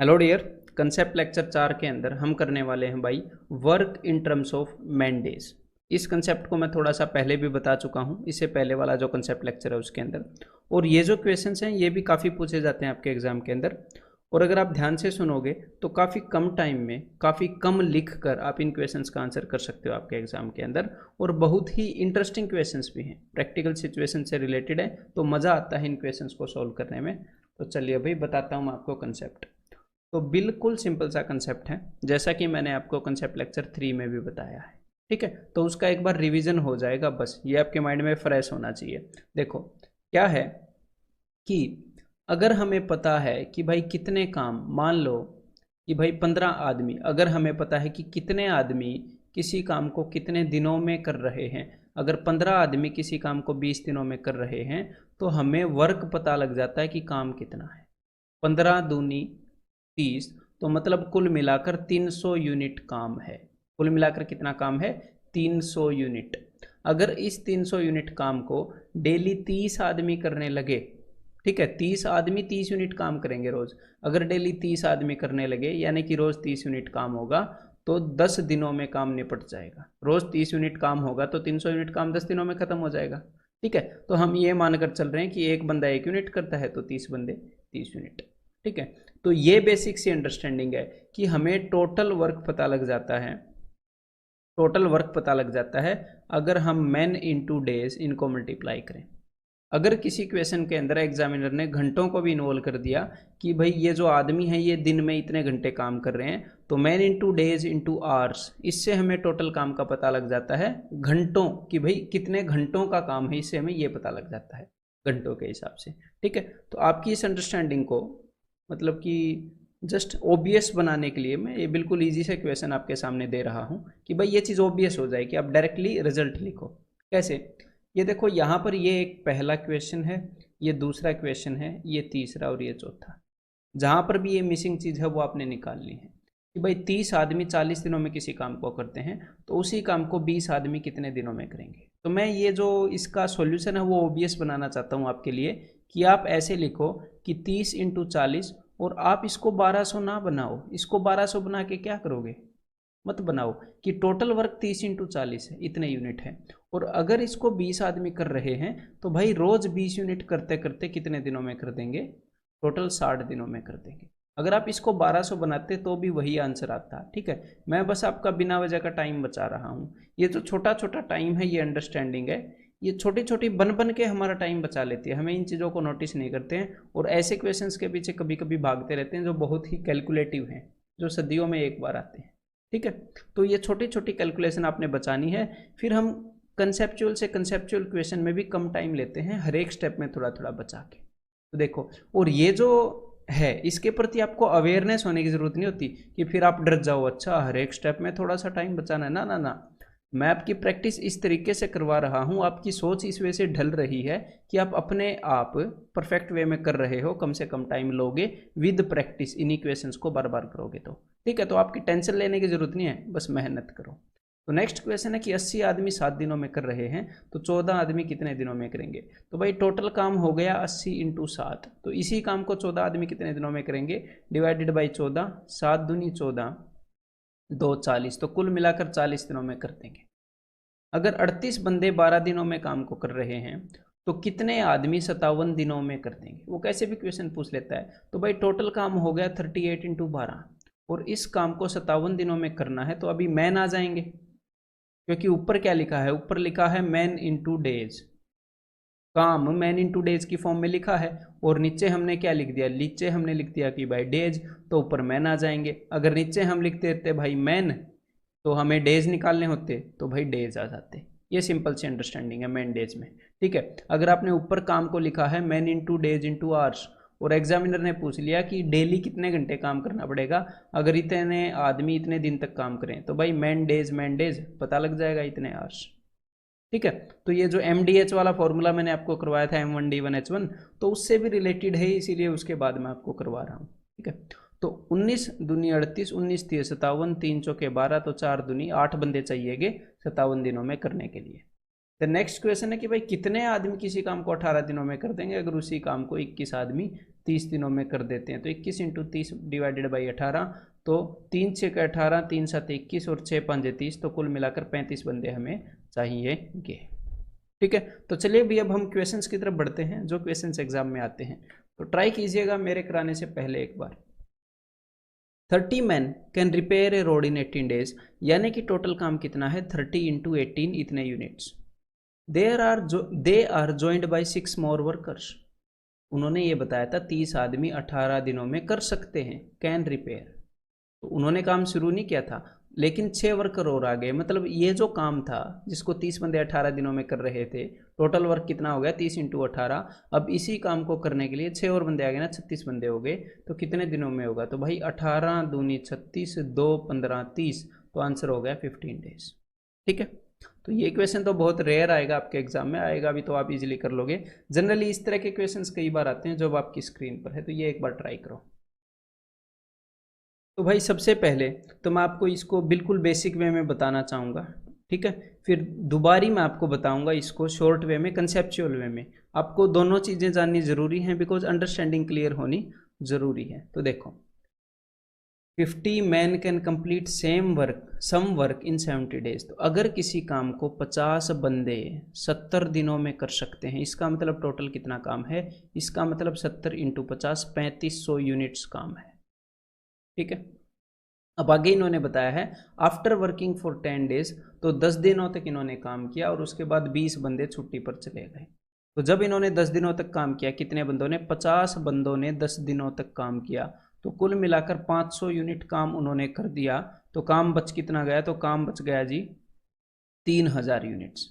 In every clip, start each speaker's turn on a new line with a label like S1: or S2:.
S1: Hello dear. Concept lecture 4 के अंदर हम करने वाले हैं भाई work in terms of man days. इस कंसेप्ट को मैं थोड़ा सा पहले भी बता चुका हूँ, इससे पहले वाला जो कंसेप्ट लेक्चर है उसके अंदर। और ये जो क्वेश्चंस हैं ये भी काफ़ी पूछे जाते हैं आपके एग्जाम के अंदर। और अगर आप ध्यान से सुनोगे तो काफ़ी कम टाइम में काफ़ी कम लिख कर आप इन क्वेश्चंस का आंसर कर सकते हो आपके एग्जाम के अंदर। और बहुत ही इंटरेस्टिंग क्वेश्चंस भी हैं, प्रैक्टिकल सिचुएशन से रिलेटेड है, तो मज़ा आता है इन क्वेश्चंस को सॉल्व करने में। तो चलिए भाई बताता हूँ मैं आपको कंसेप्ट। तो बिल्कुल सिंपल सा कंसेप्ट है, जैसा कि मैंने आपको कंसेप्ट लेक्चर 3 में भी बताया है। ठीक है, तो उसका एक बार रिवीजन हो जाएगा, बस ये आपके माइंड में फ्रेश होना चाहिए। देखो क्या है कि अगर हमें पता है कि भाई कितने काम, मान लो कि भाई 15 आदमी, अगर हमें पता है कि कितने आदमी किसी काम को कितने दिनों में कर रहे हैं, अगर 15 आदमी किसी काम को 20 दिनों में कर रहे हैं, तो हमें वर्क पता लग जाता है कि काम कितना है। 15 दूनी 30, तो मतलब कुल मिलाकर 300 यूनिट काम है। कुल मिलाकर कितना काम है? 300 यूनिट। अगर इस 300 यूनिट काम को डेली 30 आदमी करने लगे, ठीक है, 30 आदमी 30 यूनिट काम करेंगे रोज। अगर डेली 30 आदमी करने लगे यानी कि रोज 30 यूनिट काम होगा, तो 10 दिनों में काम निपट जाएगा। रोज 30 यूनिट काम होगा तो 300 यूनिट काम 10 दिनों में खत्म हो जाएगा। ठीक है, तो हम ये मानकर चल रहे हैं कि एक बंदा 1 यूनिट करता है तो 30 बंदे 30 यूनिट। ठीक है, तो ये बेसिक सी अंडरस्टैंडिंग है कि हमें टोटल वर्क पता लग जाता है। टोटल वर्क पता लग जाता है अगर हम मैन इंटू डेज इनको मल्टीप्लाई करें। अगर किसी क्वेश्चन के अंदर एग्जामिनर ने घंटों को भी इन्वॉल्व कर दिया कि भाई ये जो आदमी है ये दिन में इतने घंटे काम कर रहे हैं, तो man into days into hours, इससे हमें टोटल काम का पता लग जाता है। घंटों कि भाई कितने घंटों का काम है, इससे हमें ये पता लग जाता है घंटों के हिसाब से। ठीक है, तो आपकी इस अंडरस्टैंडिंग को मतलब कि जस्ट ओबियस बनाने के लिए मैं ये बिल्कुल ईजी से क्वेश्चन आपके सामने दे रहा हूँ कि भाई ये चीज़ ओबियस हो जाए कि आप डायरेक्टली रिजल्ट लिखो। कैसे? ये देखो यहाँ पर ये एक पहला क्वेश्चन है, ये दूसरा क्वेश्चन है, ये तीसरा और ये चौथा। जहाँ पर भी ये मिसिंग चीज़ है वो आपने निकालनी है कि भाई 30 आदमी 40 दिनों में किसी काम को करते हैं, तो उसी काम को 20 आदमी कितने दिनों में करेंगे। तो मैं ये जो इसका सॉल्यूशन है वो ओबियस बनाना चाहता हूँ आपके लिए कि आप ऐसे लिखो कि 30 × 40, और आप इसको 1200 ना बनाओ। इसको 1200 बना के क्या करोगे? मत बनाओ कि टोटल वर्क 30 × 40 है, इतने यूनिट है। और अगर इसको 20 आदमी कर रहे हैं तो भाई रोज 20 यूनिट करते करते कितने दिनों में कर देंगे? टोटल 60 दिनों में कर देंगे। अगर आप इसको 1200 बनाते तो भी वही आंसर आता। ठीक है, मैं बस आपका बिना वजह का टाइम बचा रहा हूँ। ये जो छोटा छोटा टाइम है ये अंडरस्टैंडिंग है, ये छोटी छोटी बन बन के हमारा टाइम बचा लेती है। हमें इन चीज़ों को नोटिस नहीं करते हैं और ऐसे क्वेश्चंस के पीछे कभी कभी भागते रहते हैं जो बहुत ही कैलकुलेटिव हैं, जो सदियों में एक बार आते हैं। ठीक है, तो ये छोटी छोटी कैलकुलेशन आपने बचानी है। फिर हम कंसेप्चुअल से कंसेप्चुअल क्वेश्चन में भी कम टाइम लेते हैं, हर एक स्टेप में थोड़ा थोड़ा बचा के। तो देखो, और ये जो है इसके प्रति आपको अवेयरनेस होने की जरूरत नहीं होती कि फिर आप डर जाओ, अच्छा हर एक स्टेप में थोड़ा सा टाइम बचाना है। ना ना ना, मैं आपकी प्रैक्टिस इस तरीके से करवा रहा हूँ, आपकी सोच इस वे से ढल रही है कि आप अपने आप परफेक्ट वे में कर रहे हो, कम से कम टाइम लोगे विद प्रैक्टिस, इन इक्वेशंस को बार बार करोगे तो। ठीक है, तो आपकी टेंशन लेने की जरूरत नहीं है, बस मेहनत करो। तो नेक्स्ट क्वेश्चन है कि 80 आदमी 7 दिनों में कर रहे हैं, तो 14 आदमी कितने दिनों में करेंगे। तो भाई टोटल काम हो गया 80 × 7, तो इसी काम को 14 आदमी कितने दिनों में करेंगे? डिवाइडेड बाई 14, 7 दूनी 14, 2 40, तो कुल मिलाकर 40 दिनों में कर देंगे। अगर 38 बंदे 12 दिनों में काम को कर रहे हैं, तो कितने आदमी 57 दिनों में कर देंगे। वो कैसे भी क्वेश्चन पूछ लेता है। तो भाई टोटल काम हो गया 38 × 12, और इस काम को 57 दिनों में करना है, तो अभी मैन आ जाएंगे, क्योंकि ऊपर क्या लिखा है? ऊपर लिखा है मैन इंटू डेज, काम मैन इंटू डेज की फॉर्म में लिखा है। और नीचे हमने क्या लिख दिया? नीचे हमने लिख दिया कि भाई डेज, तो ऊपर मैन आ जाएंगे। अगर नीचे हम लिखते देते भाई मैन, तो हमें डेज निकालने होते तो भाई डेज आ जाते। ये सिंपल सी अंडरस्टैंडिंग है मैन डेज में। ठीक है, अगर आपने ऊपर काम को लिखा है man into days into hours, और एग्जामिनर ने पूछ लिया कि डेली कितने घंटे काम करना पड़ेगा अगर इतने आदमी इतने दिन तक काम करें, तो भाई मैन डेज पता लग जाएगा, इतने आवर्स। ठीक है, तो ये जो एम डी एच वाला फॉर्मूला मैंने आपको करवाया था M1D1H1, तो उससे भी रिलेटेड है, इसीलिए उसके बाद मैं आपको करवा रहा हूँ। ठीक है, तो 19 दूनी 38, 19 तिये 57, 3 चौके 12, तो 4 दूनी 8 बंदे चाहिएगे 57 दिनों में करने के लिए। द नेक्स्ट क्वेश्चन है कि भाई कितने आदमी किसी काम को 18 दिनों में कर देंगे अगर उसी काम को 21 आदमी 30 दिनों में कर देते हैं। तो 21 इंटू 30 डिवाइडेड बाई 18, तो 3 6 का 18, 3 7 21 और 6 5 30, तो कुल मिलाकर 35 बंदे हमें चाहिएंगे। ठीक है, तो चलिए भी अब हम क्वेश्चंस की तरफ बढ़ते हैं जो क्वेश्चंस एग्जाम में आते हैं। तो ट्राई कीजिएगा मेरे कराने से पहले एक बार। 30 man can repair A road in 18 days, यानी कि टोटल काम कितना है 30 इंटू 18 इतने units. They are joined by 6 more workers, उन्होंने ये बताया था 30 आदमी 18 दिनों में कर सकते हैं, कैन रिपेयर। तो उन्होंने काम शुरू नहीं किया था लेकिन 6 वर्कर और आ गए, मतलब ये जो काम था जिसको 30 बंदे 18 दिनों में कर रहे थे, टोटल वर्क कितना हो गया 30 इंटू 18। अब इसी काम को करने के लिए 6 और बंदे आ गए ना, 36 बंदे हो गए। तो कितने दिनों में होगा, तो भाई 18 दूनी 36, 2 15 30, तो आंसर हो गया 15 डेज। ठीक है, तो ये क्वेश्चन तो बहुत रेयर आएगा आपके एग्जाम में, आएगा भी तो आप इजीली कर लोगे। जनरली इस तरह के क्वेश्चंस कई बार आते हैं जो आपकी स्क्रीन पर है, तो ये एक बार ट्राई करो। तो भाई सबसे पहले तो मैं आपको इसको बिल्कुल बेसिक वे में बताना चाहूँगा, ठीक है, फिर दोबारी मैं आपको बताऊंगा इसको शॉर्ट वे में, कंसेप्चुअल वे में। आपको दोनों चीज़ें जाननी ज़रूरी हैं बिकॉज अंडरस्टैंडिंग क्लियर होनी ज़रूरी है। तो देखो 50 man can complete some work in 70 days, तो अगर किसी काम को 50 बंदे 70 दिनों में कर सकते हैं, इसका मतलब टोटल कितना काम है, इसका मतलब 70 इंटू 50 3500 यूनिट्स काम है। ठीक है, अब आगे इन्होंने बताया है आफ्टर वर्किंग फॉर 10 डेज, तो 10 दिनों तक इन्होंने काम किया और उसके बाद 20 बंदे छुट्टी पर चले गए। तो जब इन्होंने 10 दिनों तक काम किया, कितने बंदों ने, 50 बंदों ने 10 दिनों तक काम किया, तो कुल मिलाकर 500 यूनिट काम उन्होंने कर दिया। तो काम बच कितना गया, तो काम बच गया जी 3000 यूनिट्स।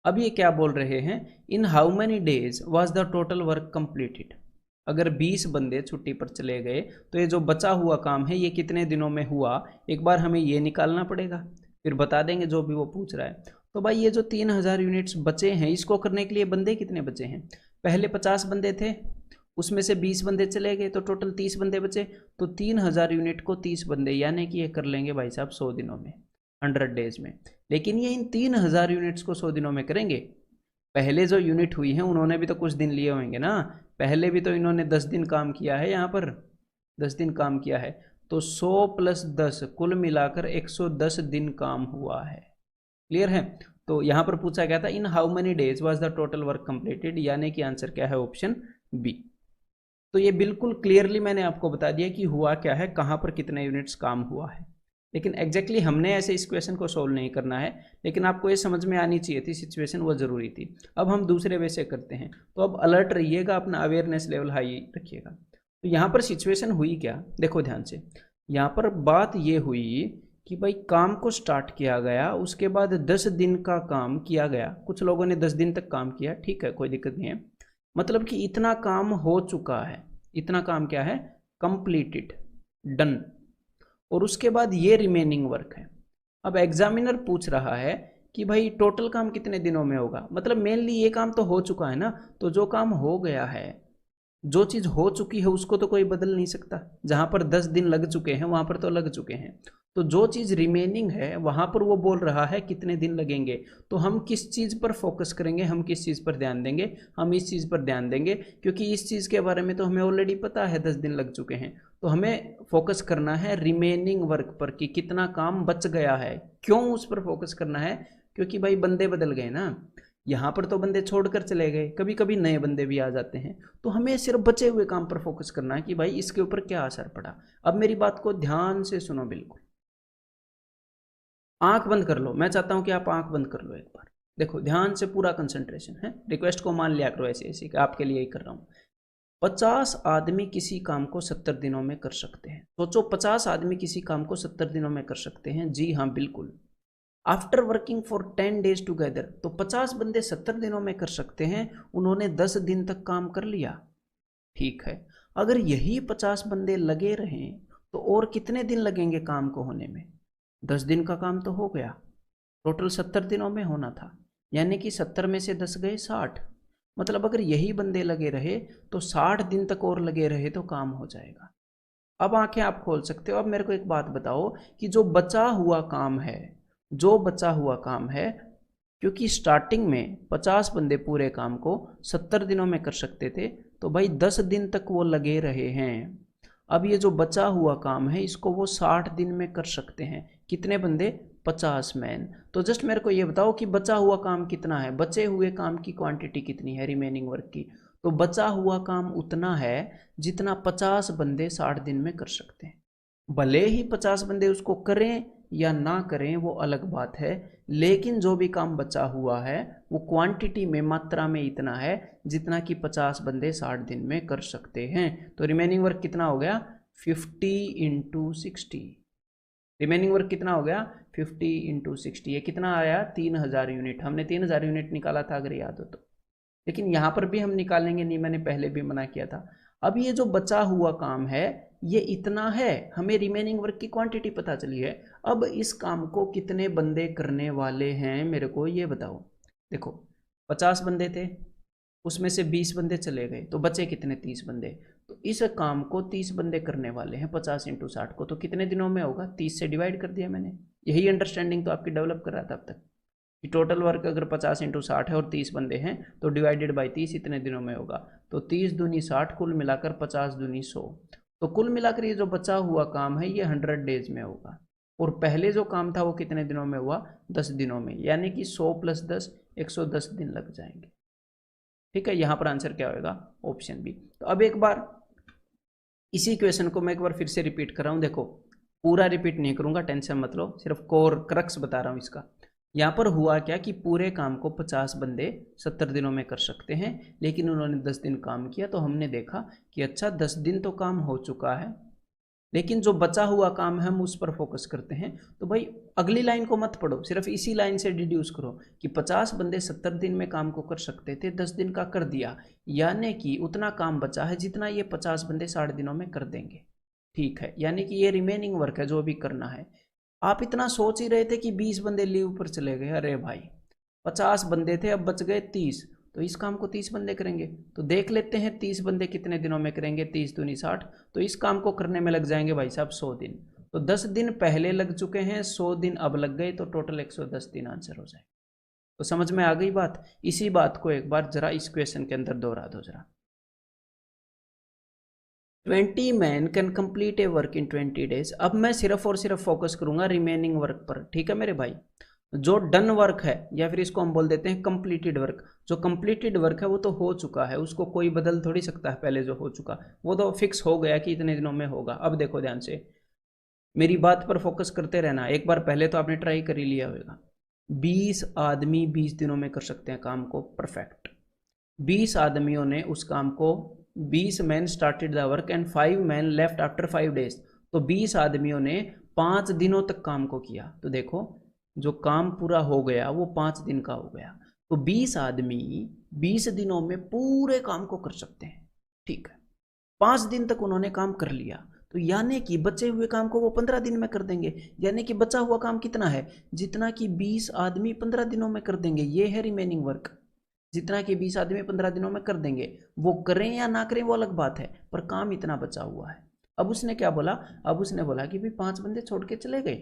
S1: अब ये क्या बोल रहे हैं, in how many days was the total work completed. अगर 20 बंदे छुट्टी पर चले गए तो ये जो बचा हुआ काम है ये कितने दिनों में हुआ, एक बार हमें ये निकालना पड़ेगा, फिर बता देंगे जो भी वो पूछ रहा है। तो भाई ये जो 3000 यूनिट्स बचे हैं इसको करने के लिए बंदे कितने बचे हैं, पहले 50 बंदे थे उसमें से 20 बंदे चले गए तो टोटल 30 बंदे बचे। तो 3000 यूनिट को 30 बंदे यानी कि ये कर लेंगे भाई साहब 100 दिनों में, 100 डेज में। लेकिन ये इन 3000 यूनिट्स को 100 दिनों में करेंगे, पहले जो यूनिट हुई हैं उन्होंने भी तो कुछ दिन लिए होंगे ना, पहले भी तो इन्होंने 10 दिन काम किया है, यहाँ पर 10 दिन काम किया है, तो 100 + 10 कुल मिलाकर 110 दिन काम हुआ है। क्लियर है, तो यहाँ पर पूछा गया था in how many days was the total work completed, यानी कि आंसर क्या है, ऑप्शन बी। तो ये बिल्कुल क्लियरली मैंने आपको बता दिया कि हुआ क्या है, कहाँ पर कितने यूनिट्स काम हुआ है। लेकिन एग्जैक्टली हमने ऐसे इस क्वेश्चन को सोल्व नहीं करना है, लेकिन आपको ये समझ में आनी चाहिए थी सिचुएशन, वो ज़रूरी थी। अब हम दूसरे वे से करते हैं, तो अब अलर्ट रहिएगा, अपना अवेयरनेस लेवल हाई रखिएगा। तो यहाँ पर सिचुएशन हुई क्या, देखो ध्यान से, यहाँ पर बात ये हुई कि भाई काम को स्टार्ट किया गया, उसके बाद 10 दिन का काम किया गया, कुछ लोगों ने 10 दिन तक काम किया, ठीक है कोई दिक्कत नहीं है, मतलब कि इतना काम हो चुका है, इतना काम क्या है, कंप्लीटेड, डन। और उसके बाद ये रिमेनिंग वर्क है। अब एग्जामिनर पूछ रहा है कि भाई टोटल काम कितने दिनों में होगा, मतलब मेनली ये काम तो हो चुका है ना, तो जो काम हो गया है, जो चीज़ हो चुकी है उसको तो कोई बदल नहीं सकता, जहाँ पर 10 दिन लग चुके हैं वहाँ पर तो लग चुके हैं, तो जो चीज़ रिमेनिंग है वहाँ पर वो बोल रहा है कितने दिन लगेंगे। तो हम किस चीज़ पर फोकस करेंगे, हम किस चीज़ पर ध्यान देंगे, हम इस चीज़ पर ध्यान देंगे, क्योंकि इस चीज़ के बारे में तो हमें ऑलरेडी पता है 10 दिन लग चुके हैं। तो हमें फोकस करना है रिमेनिंग वर्क पर कि कितना काम बच गया है। क्यों उस पर फोकस करना है, क्योंकि भाई बंदे बदल गए ना, यहाँ पर तो बंदे छोड़कर चले गए, कभी कभी नए बंदे भी आ जाते हैं, तो हमें सिर्फ बचे हुए काम पर फोकस करना है कि भाई इसके ऊपर क्या असर पड़ा। अब मेरी बात को ध्यान से सुनो, बिल्कुल आंख बंद कर लो, मैं चाहता हूं कि आप आंख बंद कर लो एक बार, देखो ध्यान से, पूरा कंसंट्रेशन है, रिक्वेस्ट को मान लिया करो ऐसे ऐसे, आपके लिए ही कर रहा हूँ। 50 आदमी किसी काम को 70 दिनों में कर सकते हैं, सोचो 50 आदमी किसी काम को 70 दिनों में कर सकते हैं, जी हाँ बिल्कुल। After working for 10 days together, तो 50 बंदे 70 दिनों में कर सकते हैं, उन्होंने 10 दिन तक काम कर लिया, ठीक है। अगर यही 50 बंदे लगे रहें तो और कितने दिन लगेंगे काम को होने में, 10 दिन का काम तो हो गया, टोटल 70 दिनों में होना था, यानी कि 70 में से 10 गए 60, मतलब अगर यही बंदे लगे रहे तो 60 दिन तक और लगे रहे तो काम हो जाएगा। अब आंखें आप खोल सकते हो। अब मेरे को एक बात बताओ कि जो बचा हुआ काम है, जो बचा हुआ काम है क्योंकि स्टार्टिंग में 50 बंदे पूरे काम को 70 दिनों में कर सकते थे, तो भाई 10 दिन तक वो लगे रहे हैं। अब ये जो बचा हुआ काम है इसको वो 60 दिन में कर सकते हैं। कितने बंदे? 50 मैन। तो जस्ट मेरे को ये बताओ कि बचा हुआ काम कितना है, बचे हुए काम की क्वांटिटी कितनी है रिमेनिंग वर्क की। तो बचा हुआ काम उतना है जितना 50 बंदे 60 दिन में कर सकते हैं। भले ही 50 बंदे उसको करें या ना करें वो अलग बात है, लेकिन जो भी काम बचा हुआ है वो क्वांटिटी में, मात्रा में इतना है जितना कि 50 बंदे 60 दिन में कर सकते हैं। तो रिमेनिंग वर्क कितना हो गया? 50 इंटू 60। रिमेनिंग वर्क कितना हो गया? 50 इंटू 60। ये कितना आया? 3000 यूनिट। हमने 3000 यूनिट निकाला था अगर याद हो तो, लेकिन यहाँ पर भी हम निकालेंगे नहीं, मैंने पहले भी मना किया था। अब ये जो बचा हुआ काम है ये इतना है, हमें रिमेनिंग वर्क की क्वांटिटी पता चली है। अब इस काम को कितने बंदे करने वाले हैं मेरे को ये बताओ। देखो 50 बंदे थे, उसमें से 20 बंदे चले गए, तो बचे कितने? 30 बंदे। तो इस काम को 30 बंदे करने वाले हैं 50 इंटू 60 को, तो कितने दिनों में होगा? 30 से डिवाइड कर दिया मैंने। यही अंडरस्टैंडिंग तो आपकी डेवलप कर रहा था अब तक कि टोटल वर्क अगर 50 इंटू 60 है और 30 बंदे हैं तो डिवाइडेड बाई 30 इतने दिनों में होगा। तो 30 दूनी 60, कुल मिलाकर 50 दूनी 100। तो कुल मिलाकर ये जो बचा हुआ काम है ये 100 डेज में होगा। और पहले जो काम था वो कितने दिनों में हुआ? 10 दिनों में, यानी कि 100 + 10 110 दिन लग जाएंगे। ठीक है, यहां पर आंसर क्या होगा? Option B. तो अब एक बार इसी क्वेश्चन को मैं एक बार फिर से रिपीट कर रहा हूं। देखो पूरा रिपीट नहीं करूंगा, टेंशन मत लो, सिर्फ कोर क्रक्स बता रहा हूं इसका। यहाँ पर हुआ क्या कि पूरे काम को 50 बंदे 70 दिनों में कर सकते हैं, लेकिन उन्होंने 10 दिन काम किया। तो हमने देखा कि अच्छा 10 दिन तो काम हो चुका है, लेकिन जो बचा हुआ काम है हम उस पर फोकस करते हैं। तो भाई अगली लाइन को मत पढ़ो, सिर्फ इसी लाइन से डिड्यूस करो कि 50 बंदे 70 दिन में काम को कर सकते थे, 10 दिन का कर दिया, यानी कि उतना काम बचा है जितना ये 50 बंदे 60 दिनों में कर देंगे। ठीक है, यानी कि ये रिमेनिंग वर्क है जो भी करना है। आप इतना सोच ही रहे थे कि 20 बंदे लीव पर चले गए, अरे भाई 50 बंदे थे अब बच गए 30, तो इस काम को 30 बंदे करेंगे। तो देख लेते हैं 30 बंदे कितने दिनों में करेंगे, 30 दूनी 60, तो इस काम को करने में लग जाएंगे भाई साहब 100 दिन। तो 10 दिन पहले लग चुके हैं, 100 दिन अब लग गए, तो टोटल 110 दिन आंसर हो जाए। तो समझ में आ गई बात? इसी बात को एक बार जरा इस क्वेश्चन के अंदर दोहरा दो जरा। 20 man can complete A work in 20 days. अब मैं सिर्फ और सिर्फ फोकस करूंगा रिमेनिंग वर्क पर, ठीक है मेरे भाई। जो डन वर्क है या फिर इसको हम बोल देते हैं कंप्लीटेड वर्क, जो कंप्लीटेड वर्क है वो तो हो चुका है, उसको कोई बदल थोड़ी सकता है। पहले जो हो चुका वो तो फिक्स हो गया कि इतने दिनों में होगा। अब देखो ध्यान से, मेरी बात पर फोकस करते रहना। एक बार पहले तो आपने ट्राई कर ही लिया होगा, 20 आदमी 20 दिनों में कर सकते हैं काम को, परफेक्ट। 20 आदमियों ने उस काम को, 20 man started the work and 5 man left after 5 days. तो 20 आदमियों ने 5 दिनों तक काम को किया। तो देखो जो काम पूरा हो गया वो 5 दिन का हो गया। तो 20 आदमी 20 दिनों में पूरे काम को कर सकते हैं, ठीक है। 5 दिन तक उन्होंने काम कर लिया, तो यानी कि बचे हुए काम को वो 15 दिन में कर देंगे। यानी कि बचा हुआ काम कितना है? जितना कि 20 आदमी 15 दिनों में कर देंगे, ये है रिमेनिंग वर्क। जितना कि 20 आदमी 15 दिनों में कर देंगे, वो करें या ना करें वो अलग बात है, पर काम इतना बचा हुआ है। अब उसने क्या बोला? अब उसने बोला कि भाई 5 बंदे छोड़ के चले गए,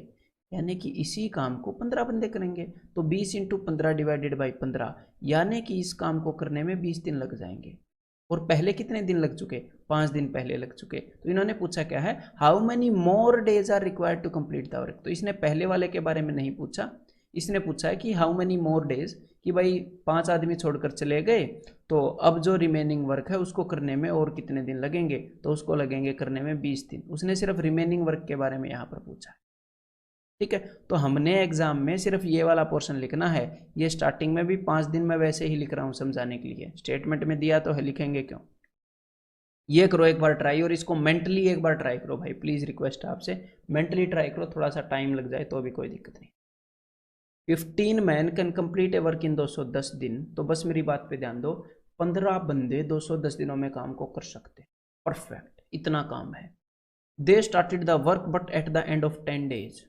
S1: यानी कि इसी काम को 15 बंदे करेंगे। तो 20 इंटू 15 डिवाइडेड बाई 15, यानी कि इस काम को करने में 20 दिन लग जाएंगे। और पहले कितने दिन लग चुके? 5 दिन पहले लग चुके। तो इन्होंने पूछा क्या है, how many more days are required to complete the work. तो इसने पहले वाले के बारे में नहीं पूछा, इसने पूछा है कि हाउ मेनी मोर डेज, कि भाई 5 आदमी छोड़कर चले गए, तो अब जो रिमेनिंग वर्क है उसको करने में और कितने दिन लगेंगे। तो उसको लगेंगे करने में 20 दिन। उसने सिर्फ रिमेनिंग वर्क के बारे में यहाँ पर पूछा है, ठीक है। तो हमने एग्जाम में सिर्फ ये वाला पोर्शन लिखना है। ये स्टार्टिंग में भी 5 दिन में वैसे ही लिख रहा हूँ समझाने के लिए, स्टेटमेंट में दिया तो है, लिखेंगे क्यों। ये करो एक बार ट्राई, और इसको मेंटली एक बार ट्राई करो भाई, प्लीज रिक्वेस्ट है आपसे, मेंटली ट्राई करो, थोड़ा सा टाइम लग जाए तो भी कोई दिक्कत नहीं। 15 man can complete A work in 210 दिन। तो बस मेरी बात पे ध्यान दो, 15 बंदे 210 दिनों में काम को कर सकते हैं, परफेक्ट, इतना काम है। They started the work but at the end of 10 days.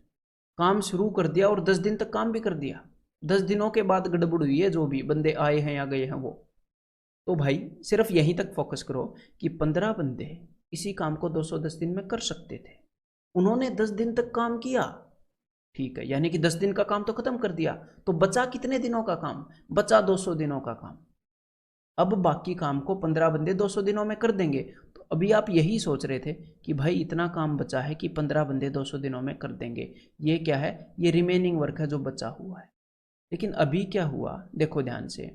S1: काम शुरू कर दिया और 10 दिन तक काम भी कर दिया। 10 दिनों के बाद गड़बड़ हुई है, जो भी बंदे आए हैं या गए हैं वो। तो भाई सिर्फ यहीं तक फोकस करो कि 15 बंदे इसी काम को 210 दिन में कर सकते थे, उन्होंने 10 दिन तक काम किया, ठीक है, यानी कि 10 दिन का काम तो खत्म कर दिया, तो बचा कितने दिनों का काम? बचा 200 दिनों का काम। अब बाकी काम को 15 बंदे 200 दिनों में कर देंगे। तो अभी आप यही सोच रहे थे कि भाई इतना काम बचा है कि 15 बंदे 200 दिनों में कर देंगे, ये क्या है? ये रिमेनिंग वर्क है जो बचा हुआ है। लेकिन अभी क्या हुआ, देखो ध्यान से,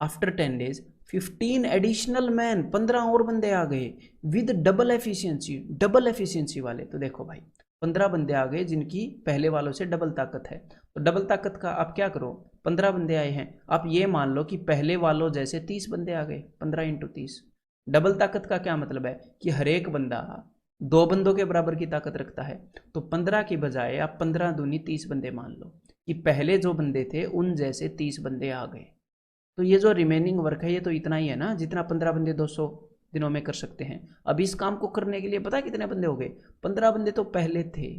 S1: आफ्टर 10 डेज 15 एडिशनल मैन, 15 और बंदे आ गए with double efficiency, double efficiency वाले। तो देखो भाई 15 बंदे आ गए जिनकी पहले वालों से डबल ताकत है। तो डबल ताकत का आप क्या करो, 15 बंदे आए हैं, आप ये मान लो कि पहले वालों जैसे 30 बंदे आ गए, 15 इंटू 30। डबल ताकत का क्या मतलब है कि हर एक बंदा 2 बंदों के बराबर की ताकत रखता है। तो 15 की बजाय आप 15 दूनी 30 बंदे मान लो कि पहले जो बंदे थे उन जैसे 30 बंदे आ गए। तो ये जो रिमेनिंग वर्क है ये तो इतना ही है ना, जितना 15 बंदे 200 दिनों में कर सकते हैं। अब इस काम को करने के लिए पता है कितने बंदे हो गए? 15 बंदे तो पहले थे,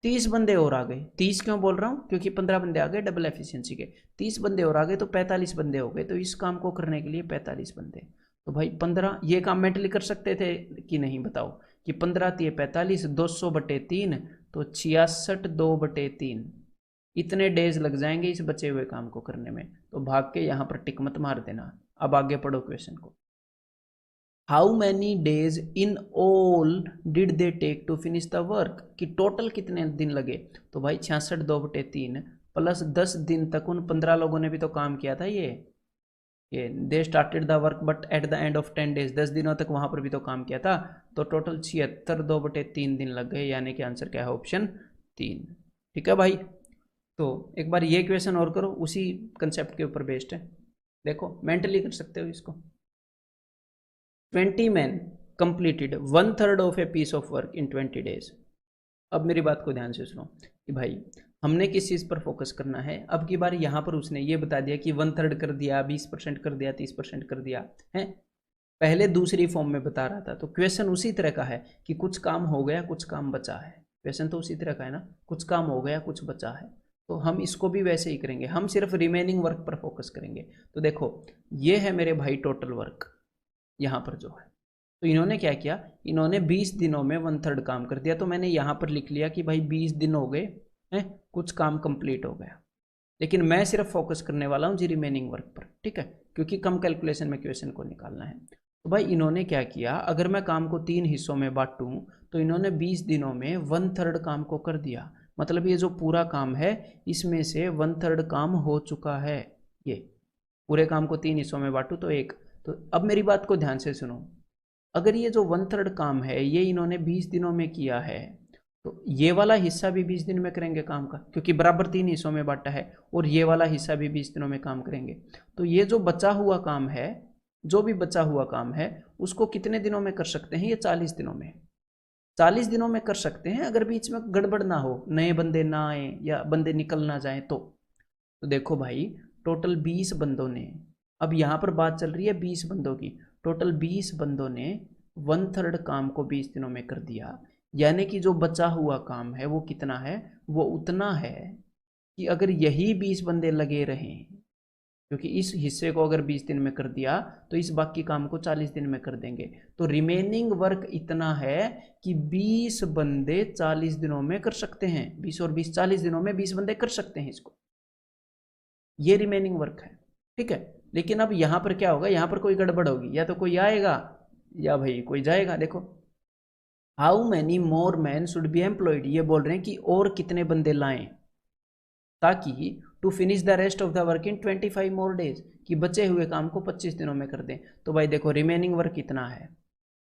S1: 30 बंदे और आ गए। 30 क्यों बोल रहा हूँ? क्योंकि 15 बंदे आ गए डबल एफिशिएंसी के, 30 बंदे और आ गए तो 45 बंदे हो गए। तो इस काम को करने के लिए 45 बंदे। तो भाई 15 ये काम मेंटली कर सकते थे कि नहीं बताओ? कि 15 तिये 45, 200/3, तो 66 2/3, इतने डेज लग जाएंगे इस बचे हुए काम को करने में। तो भाग के यहाँ पर टिक मत मार देना। अब आगे पढ़ो क्वेश्चन को। How many days in all did they take to finish the work, कि टोटल कितने दिन लगे? तो भाई 66 2/3 प्लस 10 दिन तक उन 15 लोगों ने भी तो काम किया था। ये they started the work but at the end of 10 days, 10 दिनों तक वहां पर भी तो काम किया था। तो टोटल 76 2/3 दिन लग गए, यानी कि आंसर क्या है? ऑप्शन 3। ठीक है भाई, तो एक बार ये क्वेश्चन और करो, उसी कंसेप्ट के ऊपर बेस्ड है। देखो मेंटली कर सकते हो इसको। 20 men completed 1/3 of a piece of work in 20 days। अब मेरी बात को ध्यान से सुनो कि भाई हमने किस चीज़ पर फोकस करना है। अब की बार यहाँ पर उसने ये बता दिया कि 1/3 कर दिया, 20% कर दिया, 30% कर दिया है। पहले दूसरी फॉर्म में बता रहा था। तो क्वेश्चन उसी तरह का है कि कुछ काम हो गया, कुछ काम बचा है। क्वेश्चन तो उसी तरह का है ना, कुछ काम हो गया, कुछ बचा है। तो हम इसको भी वैसे ही करेंगे, हम सिर्फ रिमेनिंग वर्क पर फोकस करेंगे। तो देखो ये है मेरे भाई टोटल वर्क यहाँ पर जो है। तो इन्होंने क्या किया, इन्होंने 20 दिनों में 1/3 काम कर दिया। तो मैंने यहाँ पर लिख लिया कि भाई 20 दिन हो गए हैं, कुछ काम कंप्लीट हो गया। लेकिन मैं सिर्फ फोकस करने वाला हूँ जी रिमेनिंग वर्क पर, ठीक है, क्योंकि कम कैलकुलेशन में क्वेश्चन को निकालना है। तो भाई इन्होंने क्या किया, अगर मैं काम को 3 हिस्सों में बांटूं तो इन्होंने 20 दिनों में 1/3 काम को कर दिया। मतलब ये जो पूरा काम है इसमें से 1/3 काम हो चुका है। ये पूरे काम को 3 हिस्सों में बांटू तो 1। तो अब मेरी बात को ध्यान से सुनो, अगर ये जो 1/3 काम है ये इन्होंने 20 दिनों में किया है, तो ये वाला हिस्सा भी 20 दिन में करेंगे काम का, क्योंकि बराबर 3 हिस्सों में बांटा है। और ये वाला हिस्सा भी 20 दिनों में काम करेंगे। तो ये जो बचा हुआ काम है, जो भी बचा हुआ काम है उसको कितने दिनों में कर सकते हैं? ये 40 दिनों में, 40 दिनों में कर सकते हैं, अगर बीच में गड़बड़ ना हो, नए बंदे ना आए या बंदे निकल ना जाए तो देखो भाई टोटल 20 बंदों ने, अब यहाँ पर बात चल रही है 20 बंदों की, टोटल 20 बंदों ने 1/3 काम को 20 दिनों में कर दिया। यानी कि जो बचा हुआ काम है वो कितना है? वो उतना है कि अगर यही 20 बंदे लगे रहें, क्योंकि इस हिस्से को अगर 20 दिन में कर दिया तो इस बाकी काम को 40 दिन में कर देंगे। तो रिमेनिंग वर्क इतना है कि 20 बंदे 40 दिनों में कर सकते हैं। 20 और 20 40 दिनों में 20 बंदे कर सकते हैं इसको, ये रिमेनिंग वर्क है। ठीक है, लेकिन अब यहां पर क्या होगा, यहां पर कोई गड़बड़ होगी, या तो कोई आएगा या भाई कोई जाएगा। देखो how many more man should be employed, ये बोल रहे हैं कि और कितने बंदे लाएं ताकि to finish the rest of the work in 25 more days, कि बचे हुए काम को 25 दिनों में कर दें। तो भाई देखो रिमेनिंग वर्क कितना है,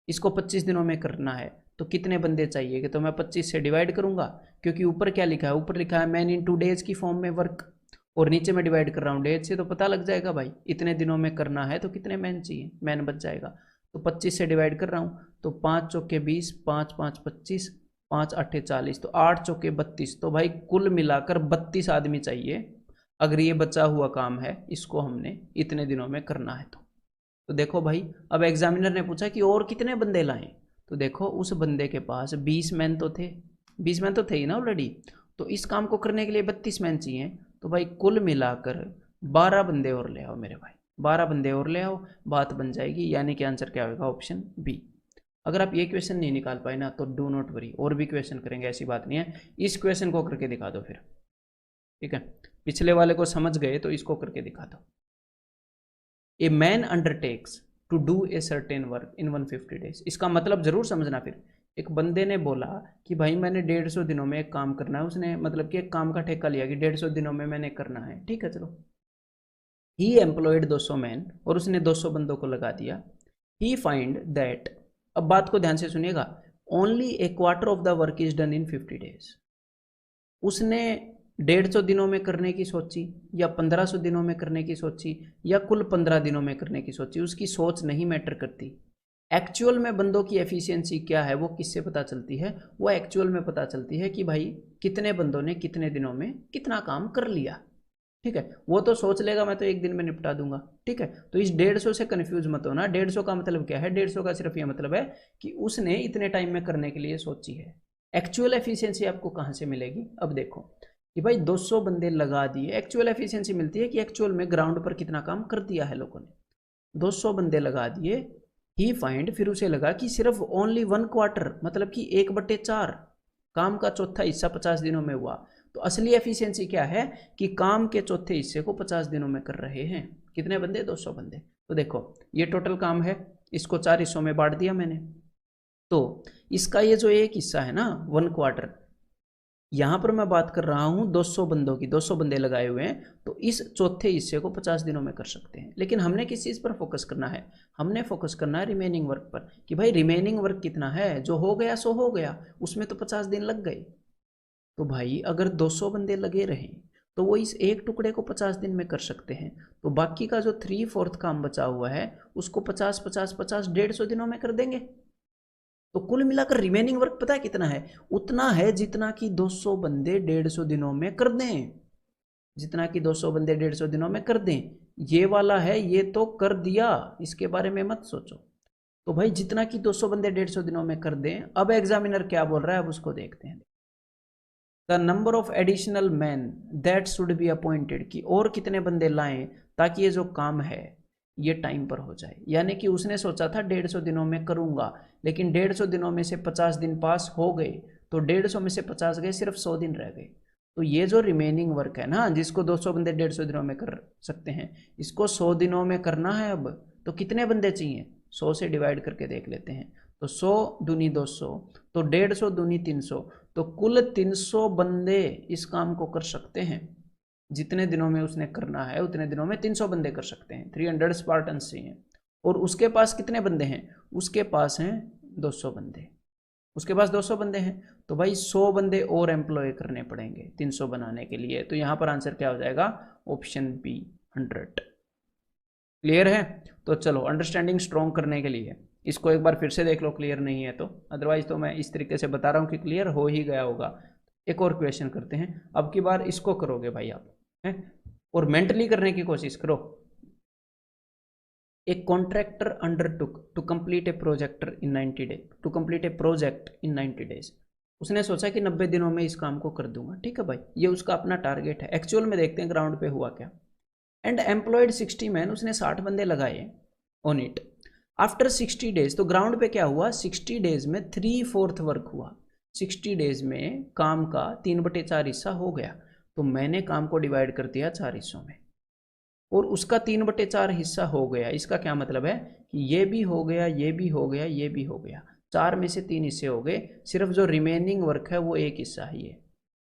S1: इसको 25 दिनों में करना है तो कितने बंदे चाहिए? कि तो मैं 25 से डिवाइड करूंगा, क्योंकि ऊपर क्या लिखा है, ऊपर लिखा है मैन इन 2 डेज की फॉर्म में वर्क, और नीचे में डिवाइड कर रहा हूँ डेज से, तो पता लग जाएगा भाई इतने दिनों में करना है तो कितने मैन चाहिए, मैन बच जाएगा। तो 25 से डिवाइड कर रहा हूँ, तो 5 चौके 20, 5 5 25, 5 8 40, तो 8 चौके 32। तो भाई कुल मिलाकर 32 आदमी चाहिए अगर ये बचा हुआ काम है इसको हमने इतने दिनों में करना है। तो देखो भाई अब एग्जामिनर ने पूछा कि और कितने बंदे लाएं, तो देखो उस बंदे के पास 20 मैन तो थे, 20 मैन तो थे ही ना ऑलरेडी, तो इस काम को करने के लिए 32 मैन चाहिए। तो भाई कुल मिलाकर 12 बंदे और ले आओ मेरे भाई, 12 बंदे और ले आओ, बात बन जाएगी। यानी कि आंसर क्या होगा? Option B. अगर आप ये क्वेश्चन नहीं निकाल पाए ना तो डू नॉट वरी, और भी क्वेश्चन करेंगे, ऐसी बात नहीं है। इस क्वेश्चन को करके दिखा दो फिर, ठीक है। पिछले वाले को समझ गए तो इसको करके दिखा दो। A man undertakes to do a certain work in 150 days. इसका मतलब जरूर समझना। फिर एक बंदे ने बोला कि भाई मैंने 150 दिनों में एक काम करना है, उसने मतलब कि एक काम का ठेका लिया कि 150 दिनों में मैंने करना है, ठीक है। चलो, ही एम्प्लॉयड 200 मैन, और उसने 200 बंदों को लगा दिया। ही फाइंड दैट, अब बात को ध्यान से सुनिएगा, only A quarter of the work is done in 50 days. उसने 150 दिनों में करने की सोची, या 1500 दिनों में करने की सोची, या कुल 15 दिनों में करने की सोची, उसकी सोच नहीं मैटर करती। एक्चुअल में बंदों की एफिशिएंसी क्या है वो किससे पता चलती है? वो एक्चुअल में पता चलती है कि भाई कितने बंदों ने कितने दिनों में कितना काम कर लिया, ठीक है। वो तो सोच लेगा मैं तो एक दिन में निपटा दूंगा, ठीक है। तो इस 150 से कंफ्यूज मत होना। 150 का मतलब क्या है? 150 का सिर्फ ये मतलब है कि उसने इतने टाइम में करने के लिए सोची है। एक्चुअल एफिशिएंसी आपको कहाँ से मिलेगी? अब देखो कि भाई 200 बंदे लगा दिए, एक्चुअल एफिशिएंसी मिलती है कि एक्चुअल में ग्राउंड पर कितना काम कर दिया है लोगों ने। 200 बंदे लगा दिए, ही फाइंड, फिर उसे लगा कि सिर्फ ओनली 1/4, मतलब कि 1/4 काम का चौथा हिस्सा 50 दिनों में हुआ। तो असली एफिशिएंसी क्या है कि काम के चौथे हिस्से को 50 दिनों में कर रहे हैं। कितने बंदे? 200 बंदे। तो देखो ये टोटल काम है, इसको 4 हिस्सों में बांट दिया मैंने। तो इसका ये जो एक हिस्सा है ना 1/4, यहां पर मैं बात कर रहा हूं 200 बंदों की, 200 बंदे लगाए हुए हैं, तो इस चौथे हिस्से को 50 दिनों में कर सकते हैं। लेकिन हमने किस चीज पर फोकस करना है? हमने फोकस करना है रिमेनिंग वर्क पर, कि भाई रिमेनिंग वर्क कितना है, जो हो गया सो हो गया, उसमें तो 50 दिन लग गए। तो भाई अगर 200 बंदे लगे रहे तो वो इस एक टुकड़े को 50 दिन में कर सकते हैं। तो बाकी का जो 3/4 काम बचा हुआ है उसको 50 50 50 150 दिनों में कर देंगे। तो कुल मिलाकर रिमेनिंग वर्क पता है कितना है? उतना है जितना कि 200 बंदे 150 दिनों में कर दें, जितना कि 200 बंदे 150 दिनों में कर दें। ये वाला है, ये तो कर दिया, इसके बारे में मत सोचो। तो भाई जितना कि 200 बंदे 150 दिनों में कर दें। अब एग्जामिनर क्या बोल रहा है, अब उसको देखते हैं। The number of additional man that should be appointed, कि और कितने बंदे लाएं ताकि ये जो काम है ये टाइम पर हो जाए। यानी कि उसने सोचा था 150 दिनों में करूंगा, लेकिन 150 दिनों में से 50 दिन पास हो गए, तो 150 में से 50 गए, सिर्फ 100 दिन रह गए। तो ये जो रिमेनिंग वर्क है ना, जिसको 200 बंदे 150 दिनों में कर सकते हैं, इसको 100 दिनों में करना है। अब तो कितने बंदे चाहिए? 100 से डिवाइड करके देख लेते हैं। तो 100 दूनी 200, तो 150 दूनी 300, तो कुल 300 बंदे इस काम को कर सकते हैं। जितने दिनों में उसने करना है उतने दिनों में 300 बंदे कर सकते हैं। 300 स्पार्टन्स चाहिए। और उसके पास कितने बंदे हैं? उसके पास हैं 200 बंदे। उसके पास 200 बंदे हैं, तो भाई 100 बंदे और एम्प्लॉय करने पड़ेंगे 300 बनाने के लिए। तो यहां पर आंसर क्या हो जाएगा? Option B 100। क्लियर है? तो चलो अंडरस्टैंडिंग स्ट्रॉन्ग करने के लिए इसको एक बार फिर से देख लो, क्लियर नहीं है तो। अदरवाइज तो मैं इस तरीके से बता रहा हूँ कि क्लियर हो ही गया होगा। एक और क्वेश्चन करते हैं, अब की बार इसको करोगे भाई आप, हैं? और मेंटली करने की कोशिश करो। एक contractor undertook to complete a projector in 90 days, to complete a project in 90 days. उसने सोचा कि 90 दिनों में इस काम को कर दूंगा, ठीक है भाई, ये उसका अपना टारगेट है। एक्चुअल में देखते हैं ग्राउंड पे हुआ क्या। एंड एम्प्लॉयड 60 मैन, उसने 60 बंदे लगाए ऑन इट। आफ्टर 60 डेज, तो ग्राउंड पे क्या हुआ? 60 डेज में 3/4 वर्क हुआ। 60 डेज में काम का 3/4 हिस्सा हो गया। तो मैंने काम को डिवाइड कर दिया 4 हिस्सों में, और उसका 3/4 हिस्सा हो गया। इसका क्या मतलब है कि ये भी हो गया, ये भी हो गया, ये भी हो गया। 4 में से 3 हिस्से हो गए, सिर्फ जो रिमेनिंग वर्क है वो एक हिस्सा है ये।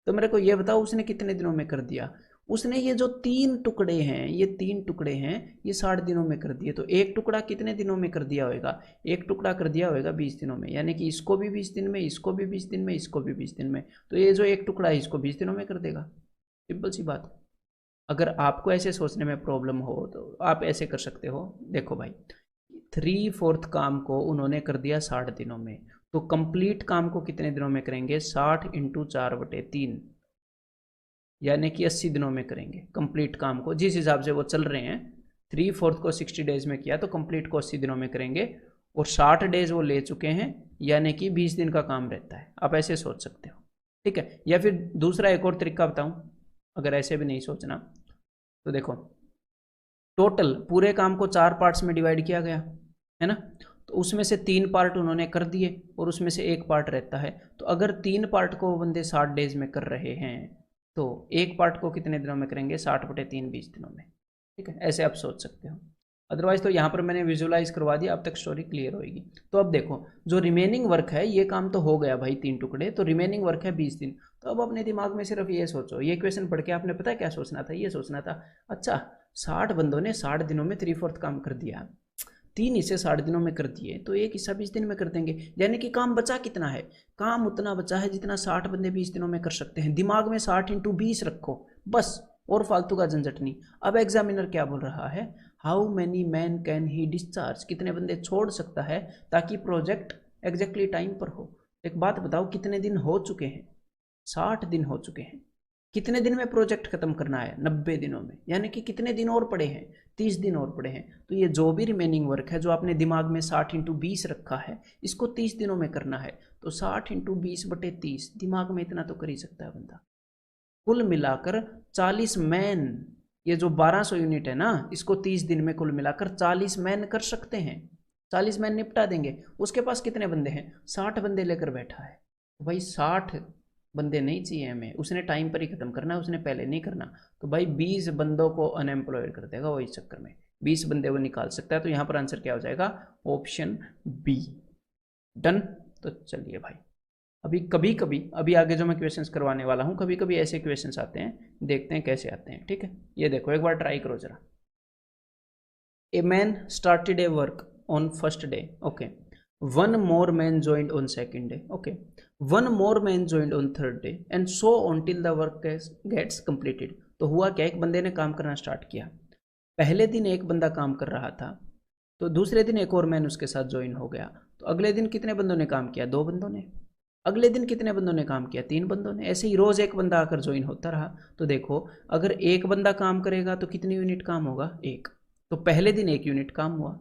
S1: तो मेरे को ये बताओ उसने कितने दिनों में कर दिया? उसने ये जो 3 टुकड़े हैं, ये 3 टुकड़े हैं, ये 60 दिनों में कर दिए। तो एक टुकड़ा कितने दिनों में कर दिया होगा? एक टुकड़ा कर दिया होगा 20 दिनों में, यानी कि इसको भी 20 दिन में, इसको भी 20 दिन में, इसको भी 20 दिन में। तो ये जो एक टुकड़ा है इसको 20 दिनों में कर देगा। सिंपल सी बात। अगर आपको ऐसे सोचने में प्रॉब्लम हो तो आप ऐसे कर सकते हो। देखो भाई 3/4 काम को उन्होंने कर दिया 60 दिनों में, तो कंप्लीट काम को कितने दिनों में करेंगे? 60 × 4/3, यानी कि 80 दिनों में करेंगे कंप्लीट काम को। जिस हिसाब से वो चल रहे हैं, 3/4 को 60 डेज में किया तो कंप्लीट को 80 दिनों में करेंगे, और 60 डेज वो ले चुके हैं, यानी कि 20 दिन का काम रहता है। आप ऐसे सोच सकते हो, ठीक है। या फिर दूसरा एक और तरीका बताऊं, अगर ऐसे भी नहीं सोचना तो देखो, टोटल पूरे काम को 4 पार्ट्स में डिवाइड किया गया है ना, तो उसमें से 3 पार्ट उन्होंने कर दिए और उसमें से 1 पार्ट रहता है। तो अगर 3 पार्ट को बंदे 60 डेज में कर रहे हैं तो 1 पार्ट को कितने दिनों में करेंगे? 60/3 20 दिनों में। ठीक है, ऐसे आप सोच सकते हो। अदरवाइज तो यहाँ पर मैंने विजुअलाइज करवा दिया, अब तक स्टोरी क्लियर होगी। तो अब देखो जो रिमेनिंग वर्क है, ये काम तो हो गया भाई 3 टुकड़े, तो रिमेनिंग वर्क है 20 दिन। तो अब अपने दिमाग में सिर्फ ये सोचो, ये क्वेश्चन पढ़ के आपने पता है क्या सोचना था? ये सोचना था अच्छा 60 बंदों ने 60 दिनों में 3/4 काम कर दिया, 3 हिस्से 60 दिनों में कर दिए, तो 1 हिस्सा 20 दिन में कर देंगे। यानी कि काम बचा कितना है? काम उतना बचा है जितना 60 बंदे 20 दिनों में कर सकते हैं। दिमाग में 60 × 20 रखो बस, और फालतू का झंझट नहीं। अब एग्जामिनर क्या बोल रहा है? How many man can he discharge, कितने बंदे छोड़ सकता है ताकि प्रोजेक्ट एग्जैक्टली टाइम पर हो। एक बात बताओ, कितने दिन हो चुके हैं? 60 दिन हो चुके हैं। कितने दिन में प्रोजेक्ट खत्म करना है? 90 दिनों में। यानी कि कितने दिन और पड़े हैं? 30 दिन और पड़े हैं। तो ये जो भी रिमेनिंग वर्क है, जो आपने दिमाग में 60 × 20 रखा है, इसको 30 दिनों में करना है। तो 60 × 20/30, दिमाग में इतना तो कर ही सकता है बंदा। कुल मिलाकर 40 मैन, ये जो 1200 यूनिट है ना, इसको 30 दिन में कुल मिलाकर 40 मैन कर सकते हैं। 40 मैन निपटा देंगे। उसके पास कितने बंदे हैं? 60 बंदे लेकर बैठा है। तो भाई 60 बंदे नहीं चाहिए हमें, उसने टाइम पर ही खत्म करना है, उसने पहले नहीं करना। तो भाई 20 बंदों को अनएम्प्लॉयड कर देगा वो, इस चक्कर में 20 बंदे वो निकाल सकता है। तो यहाँ पर आंसर क्या हो जाएगा? Option B. डन। तो चलिए भाई, अभी कभी कभी, अभी आगे जो मैं क्वेश्चंस करवाने वाला हूँ, कभी कभी ऐसे क्वेश्चंस आते हैं, देखते हैं कैसे आते हैं। ठीक है, ये देखो एक बार ट्राई करो जरा। A man started A work on first day, okay, 1 more man joined on second day, okay, 1 more man joined on third day and so on till the work gets completed। तो हुआ क्या? एक बंदे ने काम करना स्टार्ट किया। पहले दिन एक बंदा काम कर रहा था, तो दूसरे दिन एक और मैन उसके साथ ज्वाइन हो गया। तो अगले दिन कितने बंदों ने काम किया? 2 बंदों ने। अगले दिन कितने बंदों ने काम किया? 3 बंदों ने। ऐसे ही रोज एक बंदा आकर ज्वाइन होता रहा। तो देखो अगर एक बंदा काम करेगा तो कितनी यूनिट काम होगा? 1। तो पहले दिन 1 यूनिट काम हुआ,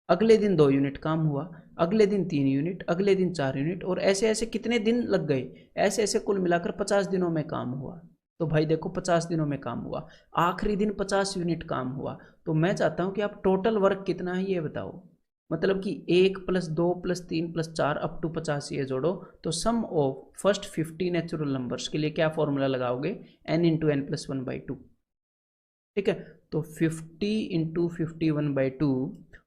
S1: अगले दिन 2 यूनिट काम हुआ, अगले दिन 3 यूनिट, अगले दिन 4 यूनिट, और ऐसे ऐसे कितने दिन लग गए? ऐसे ऐसे कुल मिलाकर 50 दिनों में काम हुआ। तो भाई देखो 50 दिनों में काम हुआ, आखिरी दिन 50 यूनिट काम हुआ। तो मैं चाहता हूं कि आप टोटल वर्क कितना है ये बताओ। मतलब कि 1 + 2 + 3 + 4 अप टू 50 ये जोड़ो। तो सम ऑफ फर्स्ट 50 नेचुरल नंबर्स के लिए क्या फॉर्मूला लगाओगे? n × n + 1/2। ठीक है, तो 50 × 51/2,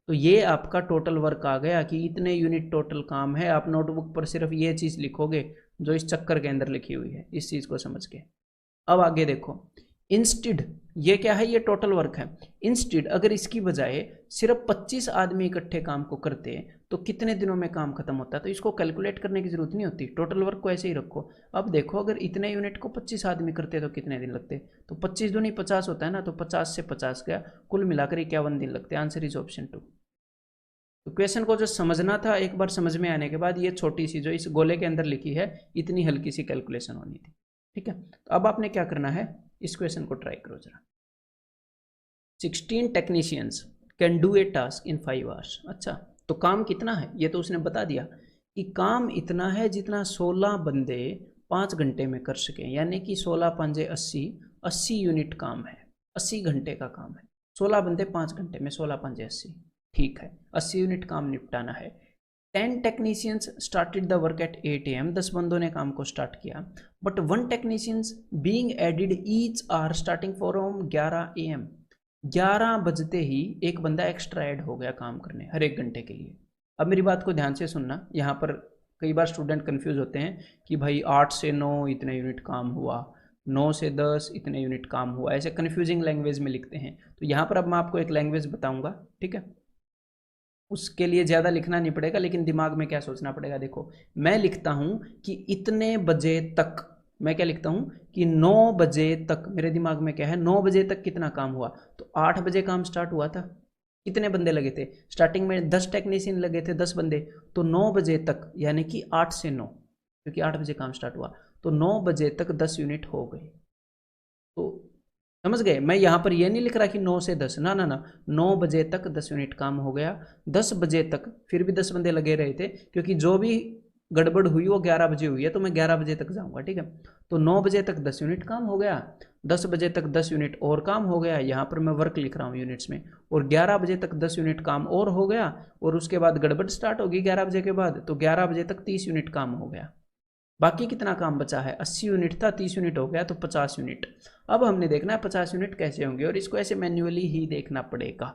S1: तो ये आपका टोटल वर्क आ गया कि इतने यूनिट टोटल काम है। आप नोटबुक पर सिर्फ ये चीज़ लिखोगे जो इस चक्कर के अंदर लिखी हुई है, इस चीज़ को समझ के। अब आगे देखो, इंस्टेड, ये क्या है? ये टोटल वर्क है। इंस्टेड अगर इसकी बजाय सिर्फ 25 आदमी इकट्ठे काम को करते तो कितने दिनों में काम खत्म होता? तो इसको कैलकुलेट करने की जरूरत नहीं होती, टोटल वर्क को ऐसे ही रखो। अब देखो अगर इतने यूनिट को 25 आदमी करते तो कितने दिन लगते? तो 25 दूनी 50 होता है ना, तो 50 से 50 गया, कुल मिलाकर 51 दिन लगते। Answer is option 2। तो क्वेश्चन को जो समझना था, एक बार समझ में आने के बाद ये छोटी सी जो इस गोले के अंदर लिखी है, इतनी हल्की सी कैलकुलेशन होनी थी। ठीक है, तो अब आपने क्या करना है, इस क्वेश्चन को ट्राई करो जरा। 16 technicians can do a task in 5 hours। अच्छा, तो काम कितना है ये तो उसने बता दिया कि काम इतना है जितना 16 बंदे 5 घंटे में कर सकें। यानी कि 16 × 5 = 80, 80 यूनिट काम है, 80 घंटे का काम है। 16 बंदे 5 घंटे में, 16 × 5 = 80। ठीक है, 80 यूनिट काम निपटाना है। 10 technicians started the work at 8 AM, 10 बंदों ने काम को स्टार्ट किया। But 1 technicians being added each are starting from 11 AM, 11 बजते ही एक बंदा एक्स्ट्रा ऐड हो गया काम करने हर 1 घंटे के लिए। अब मेरी बात को ध्यान से सुनना, यहाँ पर कई बार स्टूडेंट कंफ्यूज होते हैं कि भाई 8 से 9 इतने यूनिट काम हुआ, 9 से 10 इतने यूनिट काम हुआ, ऐसे कन्फ्यूजिंग लैंग्वेज में लिखते हैं। तो यहाँ पर अब मैं आपको एक लैंग्वेज बताऊंगा, ठीक है, उसके लिए ज़्यादा लिखना नहीं पड़ेगा, लेकिन दिमाग में क्या सोचना पड़ेगा। देखो मैं लिखता हूँ कि इतने बजे तक, मैं क्या लिखता हूँ कि 9 बजे तक, मेरे दिमाग में क्या है, 9 बजे तक कितना काम हुआ? तो 8 बजे काम स्टार्ट हुआ था, कितने बंदे लगे थे? स्टार्टिंग में 10 टेक्नीशियन लगे थे, 10 बंदे। तो 9 बजे तक यानी कि 8 से 9, क्योंकि 8 बजे काम स्टार्ट हुआ, तो 9 बजे तक 10 यूनिट हो गए। तो समझ गए? मैं यहाँ पर ये नहीं लिख रहा कि 9 से 10, ना ना ना, 9 बजे तक 10 यूनिट काम हो गया। 10 बजे तक फिर भी 10 बंदे लगे रहे थे, क्योंकि जो भी गड़बड़ हुई वो 11 बजे हुई है तो मैं 11 बजे तक जाऊंगा, ठीक है। तो 9 बजे तक 10 यूनिट काम हो गया, 10 बजे तक 10 यूनिट और काम हो गया, यहाँ पर मैं वर्क लिख रहा हूँ यूनिट्स में, और 11 बजे तक 10 यूनिट काम और हो गया, और उसके बाद गड़बड़ स्टार्ट होगी 11 बजे के बाद, तो 11 बजे तक 30 यूनिट काम हो गया। बाकी कितना काम बचा है, 80 यूनिट था, 30 यूनिट हो गया तो 50 यूनिट। अब हमने देखना है 50 यूनिट कैसे होंगे, और इसको ऐसे मैन्युअली ही देखना पड़ेगा,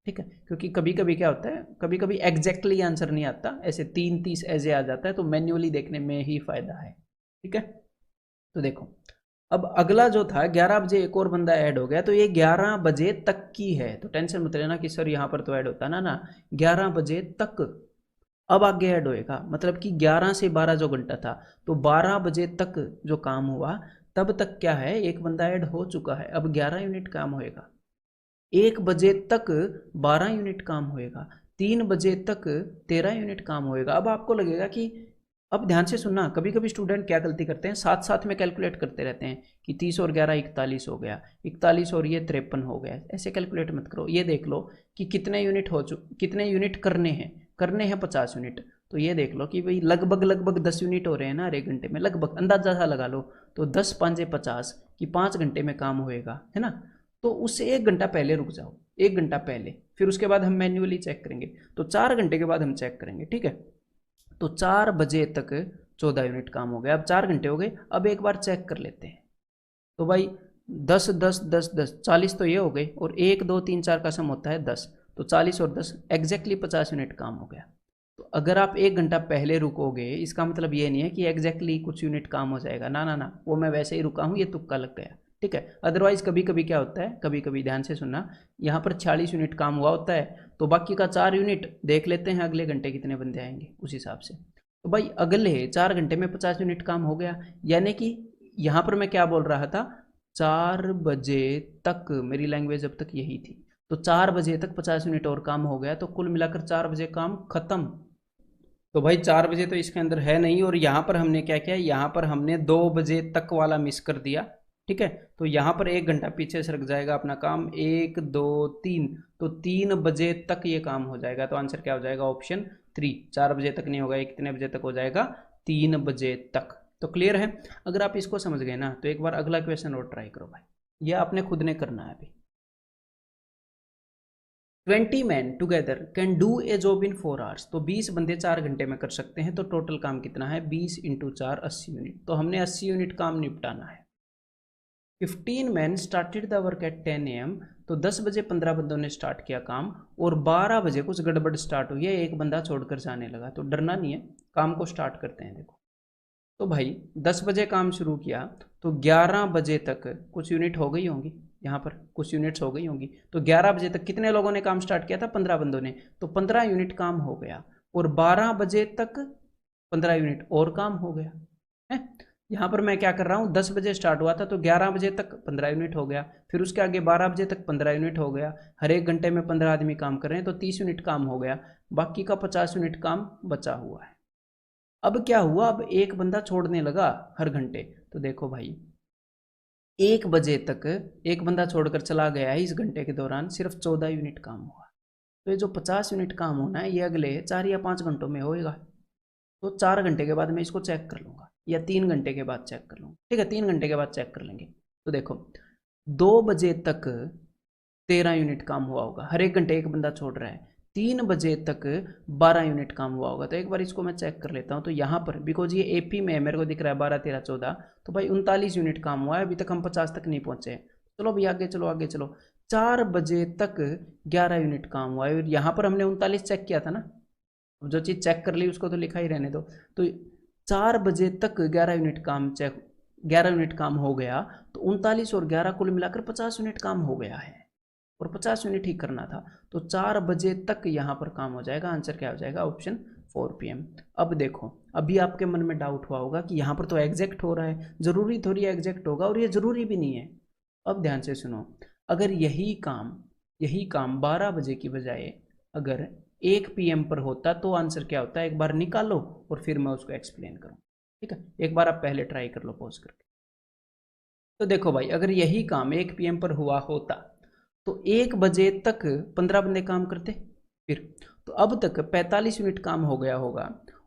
S1: ठीक है। क्योंकि कभी कभी क्या होता है, कभी कभी एग्जैक्टली आंसर नहीं आता, ऐसे 3-30 ऐसे आ जाता है, तो मैन्युअली देखने में ही फायदा है, ठीक है। तो देखो अब अगला जो था 11 बजे एक और बंदा ऐड हो गया, तो ये 11 बजे तक की है, तो टेंशन मत लेना कि सर यहाँ पर तो ऐड होता ना, ना 11 बजे तक। अब आगे ऐड होएगा, मतलब कि 11 से 12 जो घंटा था, तो 12 बजे तक जो काम हुआ तब तक क्या है, एक बंदा ऐड हो चुका है, अब 11 यूनिट काम होएगा। 1 बजे तक 12 यूनिट काम होएगा, 3 बजे तक 13 यूनिट काम होएगा। अब आपको लगेगा कि, अब ध्यान से सुनना, कभी कभी स्टूडेंट क्या गलती करते हैं, साथ साथ में कैलकुलेट करते रहते हैं कि 30 और 11 41 हो गया, 41 और ये 53 हो गया, ऐसे कैलकुलेट मत करो। ये देख लो कि कितने यूनिट कितने यूनिट करने हैं 50 यूनिट, तो ये देख लो कि भाई लगभग लगभग 10 यूनिट हो रहे हैं ना हर एक घंटे में, लगभग अंदाजा सा लगा लो, तो 10 5 50 कि 5 घंटे में काम होएगा, है ना। तो उससे 1 घंटा पहले रुक जाओ, 1 घंटा पहले, फिर उसके बाद हम मैन्युअली चेक करेंगे, तो 4 घंटे के बाद हम चेक करेंगे, ठीक है। तो 4 बजे तक 14 यूनिट काम हो गया, अब 4 घंटे हो गए, अब एक बार चेक कर लेते हैं। तो भाई 10 10 10 10 40 तो ये हो गए, और 1 2 3 4 का सम होता है 10, तो 40 और 10 एग्जैक्टली 50 यूनिट काम हो गया। तो अगर आप 1 घंटा पहले रुकोगे, इसका मतलब ये नहीं है कि एग्जैक्टली कुछ यूनिट काम हो जाएगा, ना ना ना, वो मैं वैसे ही रुका हूँ, ये तुक्का लग गया, ठीक है। अदरवाइज कभी कभी क्या होता है, कभी कभी ध्यान से सुनना, यहाँ पर 46 यूनिट काम हुआ होता है, तो बाकी का 4 यूनिट देख लेते हैं अगले घंटे कितने बंदे आएंगे उस हिसाब से। तो भाई अगले 4 घंटे में 50 यूनिट काम हो गया, यानी कि यहाँ पर मैं क्या बोल रहा था, 4 बजे तक, मेरी लैंग्वेज अब तक यही थी, तो 4 बजे तक 50 यूनिट और काम हो गया, तो कुल मिलाकर 4 बजे काम खत्म। तो भाई 4 बजे तो इसके अंदर है नहीं, और यहाँ पर हमने क्या किया, यहाँ पर हमने 2 बजे तक वाला मिस कर दिया, ठीक है। तो यहाँ पर 1 घंटा पीछे सरक जाएगा अपना काम, 1 2 3, तो 3 बजे तक ये काम हो जाएगा, तो आंसर क्या हो जाएगा, ऑप्शन 3। 4 बजे तक नहीं होगा, ये कितने बजे तक हो जाएगा, 3 बजे तक। तो क्लियर है। अगर आप इसको समझ गए ना, तो एक बार अगला क्वेश्चन और ट्राई करो भाई, ये आपने खुद ने करना है अभी। 20 man together can do a job in 4 hours, तो 20 बंदे 4 घंटे में कर सकते हैं, तो टोटल काम कितना है, 20 इंटू 4 80 यूनिट, तो हमने 80 यूनिट काम निपटाना है। 15 man started the work eight 10 AM, तो 10 बजे 15 बंदों ने स्टार्ट किया काम, और 12 बजे कुछ गड़बड़ स्टार्ट हुई है, एक बंदा छोड़कर जाने लगा, तो डरना नहीं है, काम को स्टार्ट करते हैं। देखो तो भाई 10 बजे काम शुरू किया, तो 11 बजे तक कुछ यूनिट हो गई होंगी, यहाँ पर कुछ यूनिट्स हो गई होंगी, तो 11 बजे तक कितने लोगों ने काम स्टार्ट किया था, 15 बंदों ने, तो 15 यूनिट काम हो गया, और 12 बजे तक 15 यूनिट और काम हो गया है। यहाँ पर मैं क्या कर रहा हूँ, 10 बजे स्टार्ट हुआ था, तो 11 बजे तक 15 यूनिट हो गया, फिर उसके आगे 12 बजे तक 15 यूनिट हो गया, हर एक घंटे में 15 आदमी काम कर रहे हैं, तो 30 यूनिट काम हो गया, बाकी का 50 यूनिट काम बचा हुआ है। अब क्या हुआ, अब एक बंदा छोड़ने लगा हर घंटे, तो देखो भाई 1 बजे तक एक बंदा छोड़कर चला गया है, इस घंटे के दौरान सिर्फ 14 यूनिट काम हुआ, तो ये जो 50 यूनिट काम होना है, ये अगले 4 या 5 घंटों में होएगा, तो 4 घंटे के बाद मैं इसको चेक कर लूँगा, या 3 घंटे के बाद चेक कर लूँगा, ठीक है, 3 घंटे के बाद चेक कर लेंगे। तो देखो 2 बजे तक 13 यूनिट काम हुआ होगा, हर एक घंटे एक बंदा छोड़ रहा है, 3 बजे तक 12 यूनिट काम हुआ होगा, तो एक बार इसको मैं चेक कर लेता हूँ। तो यहाँ पर बिकॉज ये एपी में है, मेरे को दिख रहा है 12 13 14, तो भाई 39 यूनिट काम हुआ है, अभी तक हम 50 तक नहीं पहुँचे। चलो भाई आगे चलो आगे चलो, 4 बजे तक 11 यूनिट काम हुआ है, और यहाँ पर हमने 39 चेक किया था ना, जो चीज़ चेक कर ली उसको तो लिखा ही रहने दो। तो 4 बजे तक 11 यूनिट काम 11 यूनिट काम हो गया, तो 39 और 11 कुल मिलाकर 50 यूनिट काम हो गया है, और 50 यूनिट ही करना था, तो 4 बजे तक यहाँ पर काम हो जाएगा। आंसर क्या हो जाएगा, ऑप्शन 4 PM। अब देखो अभी आपके मन में डाउट हुआ होगा कि यहाँ पर तो एग्जैक्ट हो रहा है, जरूरी थोड़ी एग्जैक्ट होगा, और ये जरूरी भी नहीं है। अब ध्यान से सुनो, अगर यही काम 12 बजे की बजाय अगर 1 PM पर होता, तो आंसर क्या होता है, एक बार निकालो और फिर मैं उसको एक्सप्लेन करूँ, ठीक है। एक बार आप पहले ट्राई कर लो पॉज करके। तो देखो भाई अगर यही काम 1 PM पर हुआ होता, तो 1 बजे तक 15 बंदे काम करते, फिर तो अब तक 45 यूनिट काम हो गया होगा,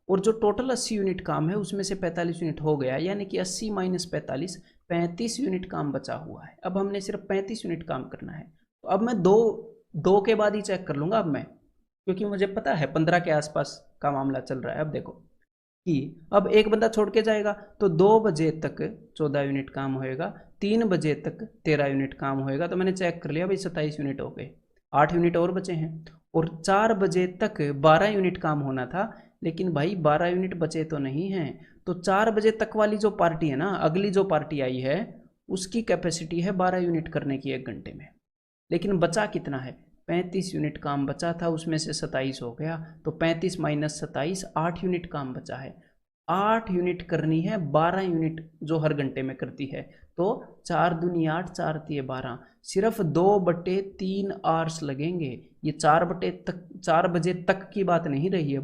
S1: और जो टोटल 80 यूनिट काम है उसमें से 45 यूनिट हो गया, यानी कि 80 माइनस 45, 35 यूनिट काम बचा हुआ है। अब हमने सिर्फ 35 यूनिट काम करना है। तो अब मैं दो के बाद ही चेक कर लूँगा अब मैं, क्योंकि मुझे पता है 15 के आसपास का मामला चल रहा है। अब देखो कि अब एक बंदा छोड़ के जाएगा तो 2 बजे तक 14 यूनिट काम होएगा, 3 बजे तक 13 यूनिट काम होएगा। तो मैंने चेक कर लिया भाई 27 यूनिट हो गए, 8 यूनिट और बचे हैं। और 4 बजे तक 12 यूनिट काम होना था, लेकिन भाई 12 यूनिट बचे तो नहीं हैं। तो 4 बजे तक वाली जो पार्टी है ना, अगली जो पार्टी आई है, उसकी कैपेसिटी है 12 यूनिट करने की 1 घंटे में। लेकिन बचा कितना है, 35 यूनिट काम बचा था, उसमें से 27 हो गया। तो 35 माइनस 27, 8 यूनिट काम बचा है। 8 यूनिट करनी है 12 यूनिट जो हर घंटे में करती है। तो 4 दूनी 8, 4 तिये 12, सिर्फ 2/3 आवर्स लगेंगे। ये 4 बजे तक की बात नहीं रही।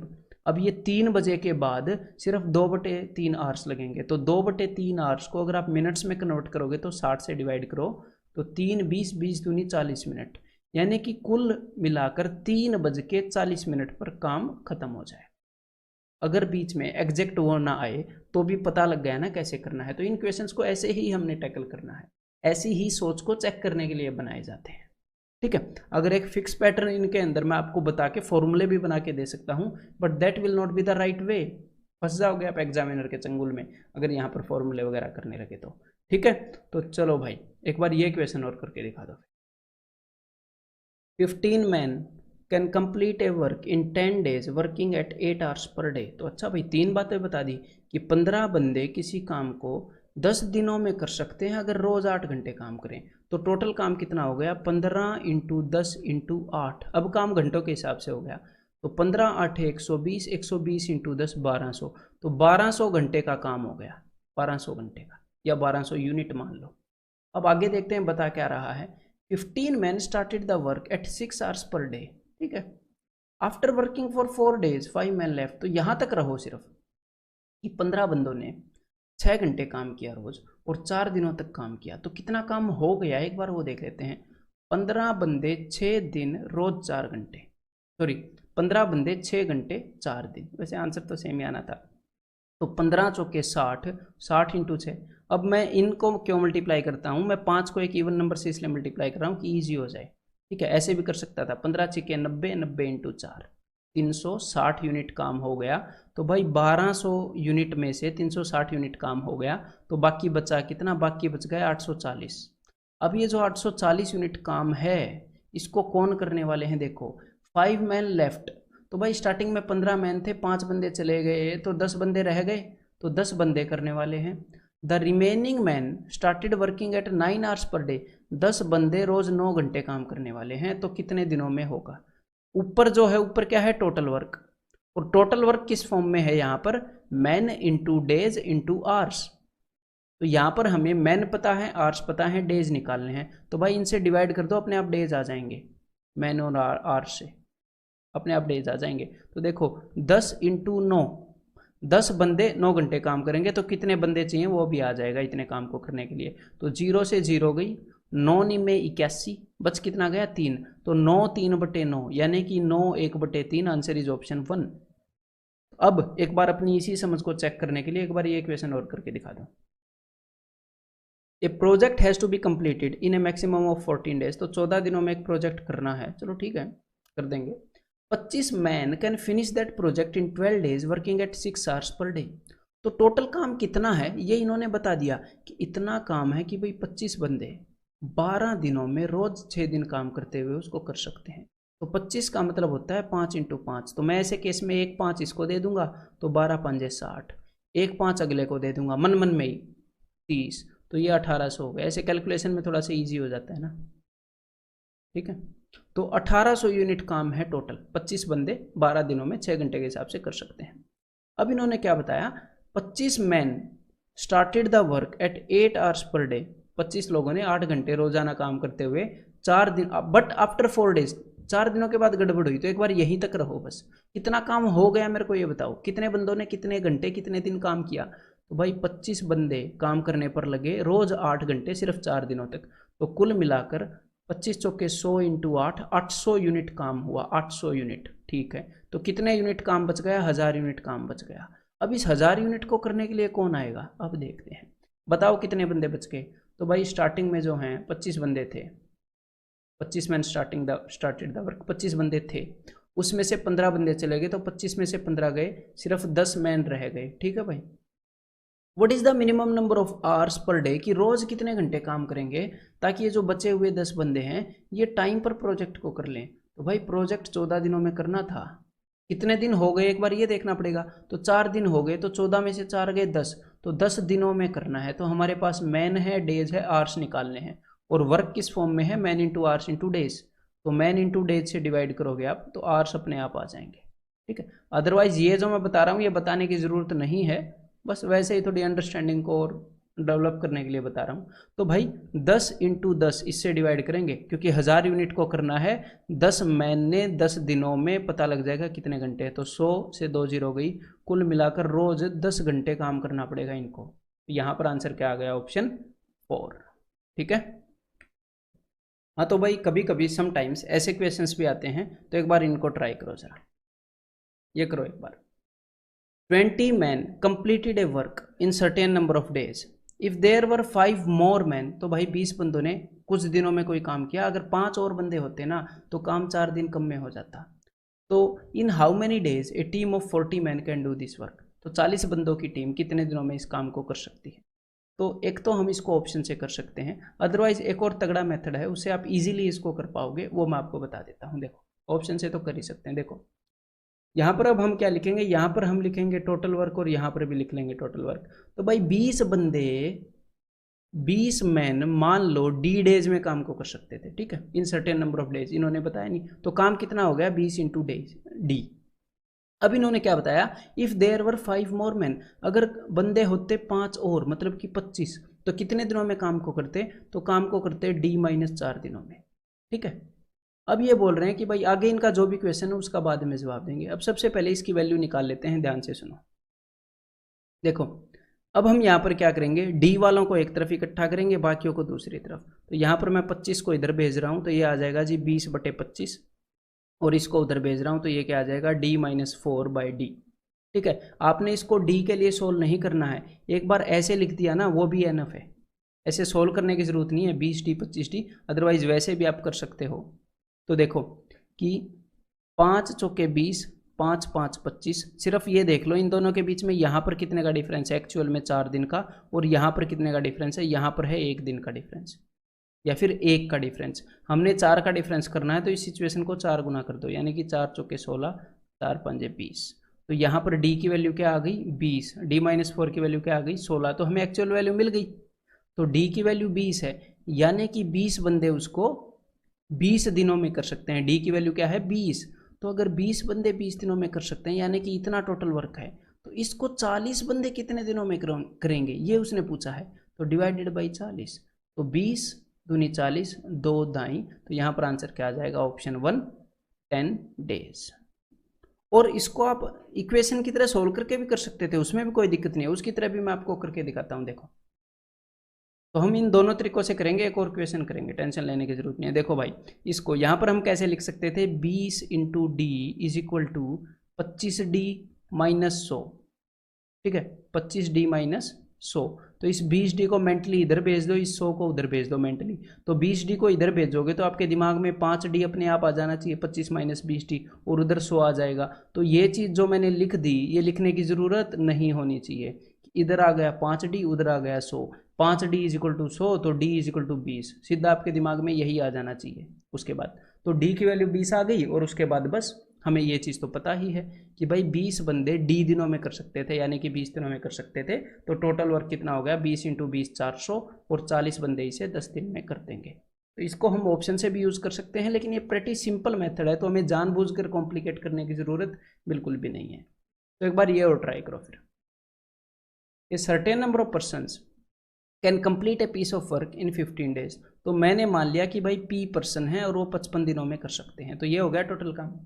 S1: अब ये 3 बजे के बाद सिर्फ 2/3 आवर्स लगेंगे। तो 2/3 आवर्स को अगर आप मिनट्स में कन्वर्ट करोगे तो 60 से डिवाइड करो, तो 3 20 20 दूनी 40 मिनट, यानी कि कुल मिलाकर 3:40 पर काम खत्म हो जाए। अगर बीच में एग्जैक्ट वो ना आए तो भी पता लग गया ना कैसे करना है। तो इन क्वेश्चंस को ऐसे ही हमने टैकल करना है, ऐसी ही सोच को चेक करने के लिए बनाए जाते हैं। ठीक है, अगर एक फिक्स पैटर्न इनके अंदर मैं आपको बता के फॉर्मूले भी बना के दे सकता हूं, but that will not be the right way. फंस जाओगे आप एग्जामिनर के चंगुल में अगर यहाँ पर फॉर्मूले वगैरह करने लगे तो। ठीक है, तो चलो भाई एक बार ये क्वेश्चन और करके दिखा दो। 15 men can complete A work in 10 days working at 8 hours per day. तो अच्छा भाई 3 बातें बता दी कि 15 बंदे किसी काम को 10 दिनों में कर सकते हैं अगर रोज 8 घंटे काम करें। तो टोटल काम कितना हो गया, 15 × 10 × 8। अब काम घंटों के हिसाब से हो गया, तो 15 8 120, 120 × 10 1200। तो 1200 घंटे का काम हो गया, 1200 घंटे का, या 1200 यूनिट मान लो। अब आगे देखते हैं बता क्या रहा है। 15 men started the work at 6 hours per day। ठीक है, after working for 4 days 5 men left। तो यहां तक रहो सिर्फ कि 15 बंदों ने 6 घंटे काम किया रोज और 4 दिनों तक काम किया। तो कितना काम हो गया एक बार वो देख लेते हैं। 15 बंदे 6 दिन रोज 4 घंटे, सॉरी 15 बंदे 6 घंटे 4 दिन, वैसे आंसर तो सेम ही आना था। तो 15 चौके 60, 60 × 6। अब मैं इनको क्यों मल्टीप्लाई करता हूँ, मैं 5 को एक इवन नंबर से इसलिए मल्टीप्लाई कर रहा हूँ कि ईजी हो जाए। ठीक है, ऐसे भी कर सकता था, 15 × 90, 90 × 4, 360 यूनिट काम हो गया। तो भाई 1200 यूनिट में से 360 यूनिट काम हो गया, तो बाकी बचा कितना, बाकी बच गया 840। अब ये जो 840 यूनिट काम है इसको कौन करने वाले हैं, देखो 5 men लेफ्ट। तो भाई स्टार्टिंग में 15 मैन थे, 5 बंदे चले गए तो 10 बंदे रह गए, तो 10 बंदे करने वाले हैं। The remaining man started working at 9 hours per day. 10 बंदे रोज 9 घंटे काम करने वाले हैं। तो कितने दिनों में होगा, ऊपर जो है ऊपर क्या है, टोटल वर्क। और टोटल वर्क किस फॉर्म में है यहाँ पर, man into days into hours. तो यहाँ पर हमें मैन पता है, आवर्स पता है, डेज निकालने हैं। तो भाई इनसे डिवाइड कर दो, अपने आप डेज आ जाएंगे, मैन और आवर्स से अपने आप डेज आ जाएंगे। तो देखो 10 × 9, 10 बंदे 9 घंटे काम करेंगे, तो कितने बंदे चाहिए वो भी आ जाएगा इतने काम को करने के लिए। तो 0 से 0 गई, 9 में 81, बच कितना गया 3। तो 9 3/9, यानी कि 9 1/3, आंसर इज ऑप्शन 1। अब एक बार अपनी इसी समझ को चेक करने के लिए एक बार ये क्वेश्चन और करके दिखा दो। A project has to be completed in a maximum of 14 days। तो 14 दिनों में एक प्रोजेक्ट करना है, चलो ठीक है कर देंगे। 25 man can finish that project in 12 days working at 6 hours per day. तो टोटल काम कितना है ये इन्होंने बता दिया कि इतना काम है कि भाई 25 बंदे 12 दिनों में रोज 6 दिन काम करते हुए उसको कर सकते हैं। तो 25 का मतलब होता है 5 × 5। तो मैं ऐसे केस में 1 5 इसको दे दूंगा, तो 12 5 60, 1 5 अगले को दे दूंगा मन मन में ही 30, तो ये 1800 हो गया। ऐसे कैलकुलेशन में थोड़ा सा ईजी हो जाता है ना। ठीक है, तो 1800 यूनिट काम है टोटल, 25 बंदे 12 दिनों में 6 घंटे के हिसाब से कर सकते हैं। अब इन्होंने क्या बताया, 25 man started the work at 8 hours per day. 25 लोगों ने 8 घंटे रोजाना काम करते हुए 4 दिन, बट आफ्टर 4 days, 4 दिनों के बाद गड़बड़ हुई। तो एक बार यहीं तक रहो बस, कितना काम हो गया मेरे को ये बताओ, कितने बंदों ने कितने घंटे कितने दिन काम किया। तो भाई 25 बंदे काम करने पर लगे रोज 8 घंटे सिर्फ 4 दिनों तक। तो कुल मिलाकर 25 चौके 100 × 8, 800 यूनिट काम हुआ, 800 यूनिट। ठीक है, तो कितने यूनिट काम बच गया, 1000 यूनिट काम बच गया। अब इस 1000 यूनिट को करने के लिए कौन आएगा, अब देखते हैं। बताओ कितने बंदे बच गए। तो भाई स्टार्टिंग में जो हैं 25 बंदे थे, 25 मैन स्टार्टेड द वर्क, 25 बंदे थे, उसमें से 15 बंदे चले गए, तो 25 में से 15 गए, सिर्फ 10 मैन रह गए। ठीक है भाई। What is the minimum number of hours per day, कि रोज कितने घंटे काम करेंगे ताकि ये जो बचे हुए 10 बंदे हैं ये टाइम पर प्रोजेक्ट को कर लें। तो भाई प्रोजेक्ट 14 दिनों में करना था, कितने दिन हो गए एक बार ये देखना पड़ेगा। तो 4 दिन हो गए, तो 14 में से 4 गए 10, तो 10 दिनों में करना है। तो हमारे पास मैन है, डेज है, आवर्स निकालने हैं, और वर्क किस फॉर्म में है, man into hours into days. तो मैन इंटू डेज से डिवाइड करोगे आप तो आवर्स अपने आप आ जाएंगे। ठीक है। अदरवाइज ये जो मैं बता रहा हूँ ये बताने की जरूरत नहीं है, बस वैसे ही थोड़ी अंडरस्टैंडिंग को और डेवलप करने के लिए बता रहा हूँ। तो भाई 10 इंटू 10 इससे डिवाइड करेंगे, क्योंकि 1000 यूनिट को करना है 10 मैन ने 10 दिनों में, पता लग जाएगा कितने घंटे। तो 100 से 2 जीरो गई, कुल मिलाकर रोज 10 घंटे काम करना पड़ेगा इनको। यहाँ पर आंसर क्या आ गया, ऑप्शन 4। ठीक है। हाँ तो भाई कभी कभी समटाइम्स ऐसे क्वेश्चंस भी आते हैं, तो एक बार इनको ट्राई करो जरा, ये करो एक बार। 20 men completed a work in certain number of days. If there were 5 more men, तो भाई 20 बंदों ने कुछ दिनों में कोई काम किया, अगर 5 और बंदे होते ना तो काम 4 दिन कम में हो जाता। तो in how many days A team of 40 men can do this work, तो 40 बंदों की टीम कितने दिनों में इस काम को कर सकती है। तो एक तो हम इसको ऑप्शन से कर सकते हैं, अदरवाइज एक और तगड़ा मेथड है, उससे आप इजीली इसको कर पाओगे, वो मैं आपको बता देता हूँ। देखो ऑप्शन से तो कर ही सकते हैं। देखो यहाँ पर अब हम क्या लिखेंगे, यहाँ पर हम लिखेंगे टोटल वर्क और यहाँ पर भी लिख लेंगे टोटल वर्क। तो भाई 20 बंदे 20 मैन मान लो डी डेज में काम को कर सकते थे। ठीक है, in certain number of days इन्होंने बताया नहीं, तो काम कितना हो गया 20 इंटू डेज डी। अब इन्होंने क्या बताया, if there were 5 more man, अगर बंदे होते 5 और मतलब कि 25, तो कितने दिनों में काम को करते, तो काम को करते डी माइनस 4 दिनों में। ठीक है। अब ये बोल रहे हैं कि भाई आगे इनका जो भी क्वेश्चन है उसका बाद में जवाब देंगे। अब सबसे पहले इसकी वैल्यू निकाल लेते हैं, ध्यान से सुनो। देखो अब हम यहाँ पर क्या करेंगे, डी वालों को एक तरफ इकट्ठा करेंगे, बाकियों को दूसरी तरफ। तो यहाँ पर मैं 25 को इधर भेज रहा हूँ, तो ये आ जाएगा जी 20/25, और इसको उधर भेज रहा हूँ तो ये क्या आ जाएगा डी माइनस 4/d। ठीक है। आपने इसको डी के लिए सोल्व नहीं करना है, एक बार ऐसे लिख दिया ना वो भी एनफ है, ऐसे सोल्व करने की जरूरत नहीं है 20d 25d, अदरवाइज वैसे भी आप कर सकते हो। तो देखो कि 5 चौके 20, 5 5 25, सिर्फ ये देख लो इन दोनों के बीच में यहाँ पर कितने का डिफरेंस है, एक्चुअल में 4 दिन का, और यहाँ पर कितने का डिफरेंस है, यहाँ पर है 1 दिन का डिफरेंस, या फिर 1 का डिफरेंस। हमने 4 का डिफरेंस करना है, तो इस सिचुएशन को 4 गुना कर दो, यानी कि 4 चौके 16, 4 पंजे 20। तो यहाँ पर डी की वैल्यू क्या आ गई 20, डी माइनस 4 की वैल्यू क्या आ गई 16, तो हमें एक्चुअल वैल्यू मिल गई। तो डी की वैल्यू 20 है, यानी कि 20 बंदे उसको 20 दिनों में कर सकते हैं। डी की वैल्यू क्या है 20, तो अगर 20 बंदे 20 दिनों में कर सकते हैं, यानी कि इतना टोटल वर्क है, तो इसको 40 बंदे कितने दिनों में करेंगे ये उसने पूछा है। तो डिवाइडेड बाई 40, तो 20 दूनी 40, 2 दाई, तो यहाँ पर आंसर क्या आ जाएगा ऑप्शन 1, 10 डेज। और इसको आप इक्वेशन की तरह सोल्व करके भी कर सकते थे, उसमें भी कोई दिक्कत नहीं है, उसकी तरह भी मैं आपको करके दिखाता हूँ। देखो तो हम इन दोनों तरीकों से करेंगे, एक और क्वेश्चन करेंगे, टेंशन लेने की जरूरत नहीं है। देखो भाई इसको यहाँ पर हम कैसे लिख सकते थे, 20 into D is equal to 25d minus 100। ठीक है, 25d माइनस 100, तो इस 20d को मेंटली इधर भेज दो, इस 100 को उधर भेज दो मेंटली। तो 20d को इधर भेजोगे तो आपके दिमाग में 5d अपने आप आ जाना चाहिए, 25 माइनस 20d, और उधर 100 आ जाएगा। तो ये चीज़ जो मैंने लिख दी ये लिखने की ज़रूरत नहीं होनी चाहिए, इधर आ गया 5d, उधर आ गया 100, 5d इज इक्वल टू 100, तो d इज इक्वल टू 20, सीधा आपके दिमाग में यही आ जाना चाहिए। उसके बाद तो d की वैल्यू 20 आ गई, और उसके बाद बस हमें ये चीज़ तो पता ही है कि भाई 20 बंदे d दिनों में कर सकते थे, यानी कि 20 दिनों में कर सकते थे। तो टोटल वर्क कितना हो गया 20 इंटू 20 400, और 40 बंदे इसे 10 दिन में कर देंगे। तो इसको हम ऑप्शन से भी यूज़ कर सकते हैं, लेकिन ये प्रेटी सिंपल मेथड है, तो हमें जानबूझकर कॉम्प्लिकेट करने की ज़रूरत बिल्कुल भी नहीं है। तो एक बार ये और ट्राई करो फिर। A certain number of persons can complete a piece of work in 15 days. तो मैंने मान लिया कि भाई p पर्सन है और वो 55 दिनों में कर सकते हैं, तो ये हो गया टोटल काम।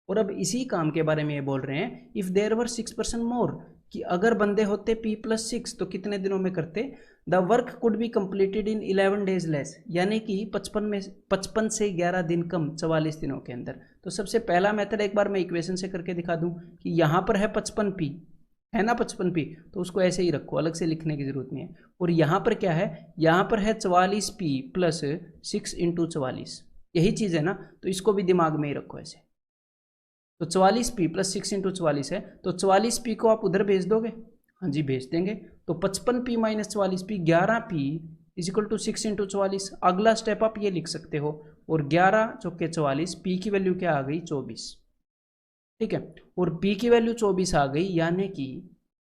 S1: और अब इसी काम के बारे में ये बोल रहे हैं if there were 6 person more, कि अगर बंदे होते P+6 तो कितने दिनों में करते, the work could be completed in 11 days less, यानी कि 55 से 11 दिन कम 44 दिनों के अंदर। तो सबसे पहला मेथड एक बार मैं इक्वेशन से करके दिखा दूं कि यहाँ पर है 55P, है ना 55P, तो उसको ऐसे ही रखो, अलग से लिखने की जरूरत नहीं है। और यहाँ पर क्या है, यहाँ पर है 44P प्लस 6 इंटू 44, यही चीज़ है ना, तो इसको भी दिमाग में ही रखो ऐसे। तो 44P प्लस 6 इंटू 44 है, तो 44P को आप उधर भेज दोगे, हाँ जी भेज देंगे। तो 55P minus 44P 11P is equal to 6 into 44। अगला स्टेप आप ये लिख सकते हो, और 11 चौके 44, P की वैल्यू क्या आ गई 24, ठीक है। और P की वैल्यू 24 आ गई, यानी कि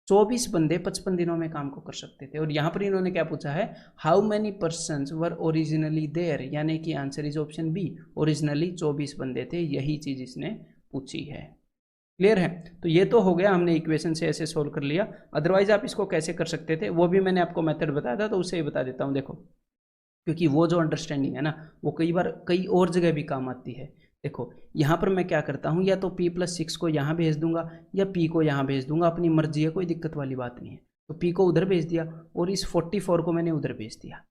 S1: 24 बंदे 55 दिनों में काम को कर सकते थे। और यहाँ पर इन्होंने क्या पूछा है, how many persons were originally there, यानी कि answer is option B, originally 24 बंदे थे, यही चीज इसने पूछी है। क्लियर है, तो ये तो हो गया, हमने इक्वेशन से ऐसे सोल्व कर लिया। अदरवाइज आप इसको कैसे कर सकते थे वो भी मैंने आपको मेथड बताया था, तो उससे ही बता देता हूँ। देखो, क्योंकि वो जो अंडरस्टैंडिंग है ना, वो कई बार कई और जगह भी काम आती है। देखो यहाँ पर मैं क्या करता हूँ, या तो P+6 को यहाँ भेज दूंगा या P को यहाँ भेज दूंगा, अपनी मर्जी है, कोई दिक्कत वाली बात नहीं है। तो P को उधर भेज दिया और इस 44 को मैंने उधर भेज दिया,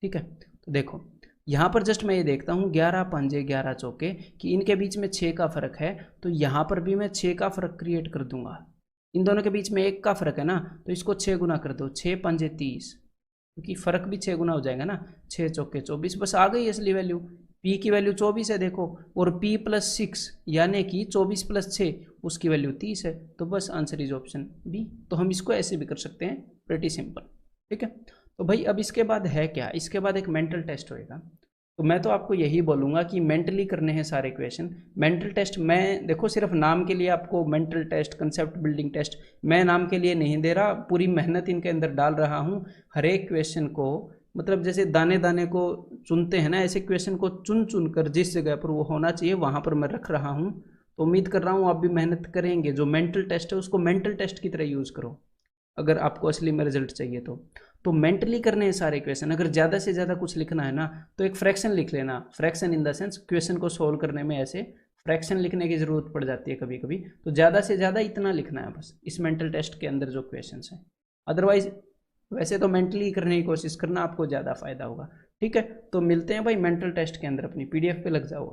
S1: ठीक है। तो देखो यहाँ पर जस्ट मैं ये देखता हूँ 11 पंजे 11 चौके कि इनके बीच में 6 का फर्क है, तो यहाँ पर भी मैं 6 का फर्क क्रिएट कर दूंगा। इन दोनों के बीच में 1 का फर्क है ना, तो इसको 6 गुना कर दो, 6 पंजे 30, क्योंकि फर्क भी 6 गुना हो जाएगा ना, 6 चौके 24, बस आ गई असली वैल्यू। P की वैल्यू 24 है देखो, और P+6 यानी कि 24 + 6 उसकी वैल्यू 30 है, तो बस आंसर इज ऑप्शन बी। तो हम इसको ऐसे भी कर सकते हैं, प्रेटी सिंपल, ठीक है। तो भाई अब इसके बाद है क्या, इसके बाद एक मेंटल टेस्ट होएगा। तो मैं तो आपको यही बोलूँगा कि मेंटली करने हैं सारे क्वेश्चन। मेंटल टेस्ट मैं देखो सिर्फ नाम के लिए आपको mental test, concept building test मैं नाम के लिए नहीं दे रहा, पूरी मेहनत इनके अंदर डाल रहा हूँ। हर एक क्वेश्चन को मतलब जैसे दाने दाने को चुनते हैं ना, ऐसे क्वेश्चन को चुन चुन कर जिस जगह पर वो होना चाहिए वहाँ पर मैं रख रहा हूँ। तो उम्मीद कर रहा हूँ आप भी मेहनत करेंगे, जो मेंटल टेस्ट है उसको मेंटल टेस्ट की तरह यूज़ करो अगर आपको असली में रिजल्ट चाहिए तो मेंटली करने हैं सारे क्वेश्चन। अगर ज़्यादा से ज़्यादा कुछ लिखना है ना, तो एक फ्रैक्शन लिख लेना, fraction in the sense question को सोल्व करने में ऐसे फ्रैक्शन लिखने की ज़रूरत पड़ जाती है कभी कभी, तो ज़्यादा से ज़्यादा इतना लिखना है बस इस मेंटल टेस्ट के अंदर जो क्वेश्चन हैं। अदरवाइज वैसे तो मेंटली करने की कोशिश करना, आपको ज़्यादा फायदा होगा, ठीक है। तो मिलते हैं भाई मेंटल टेस्ट के अंदर, अपनी PDF पे लग जाओ।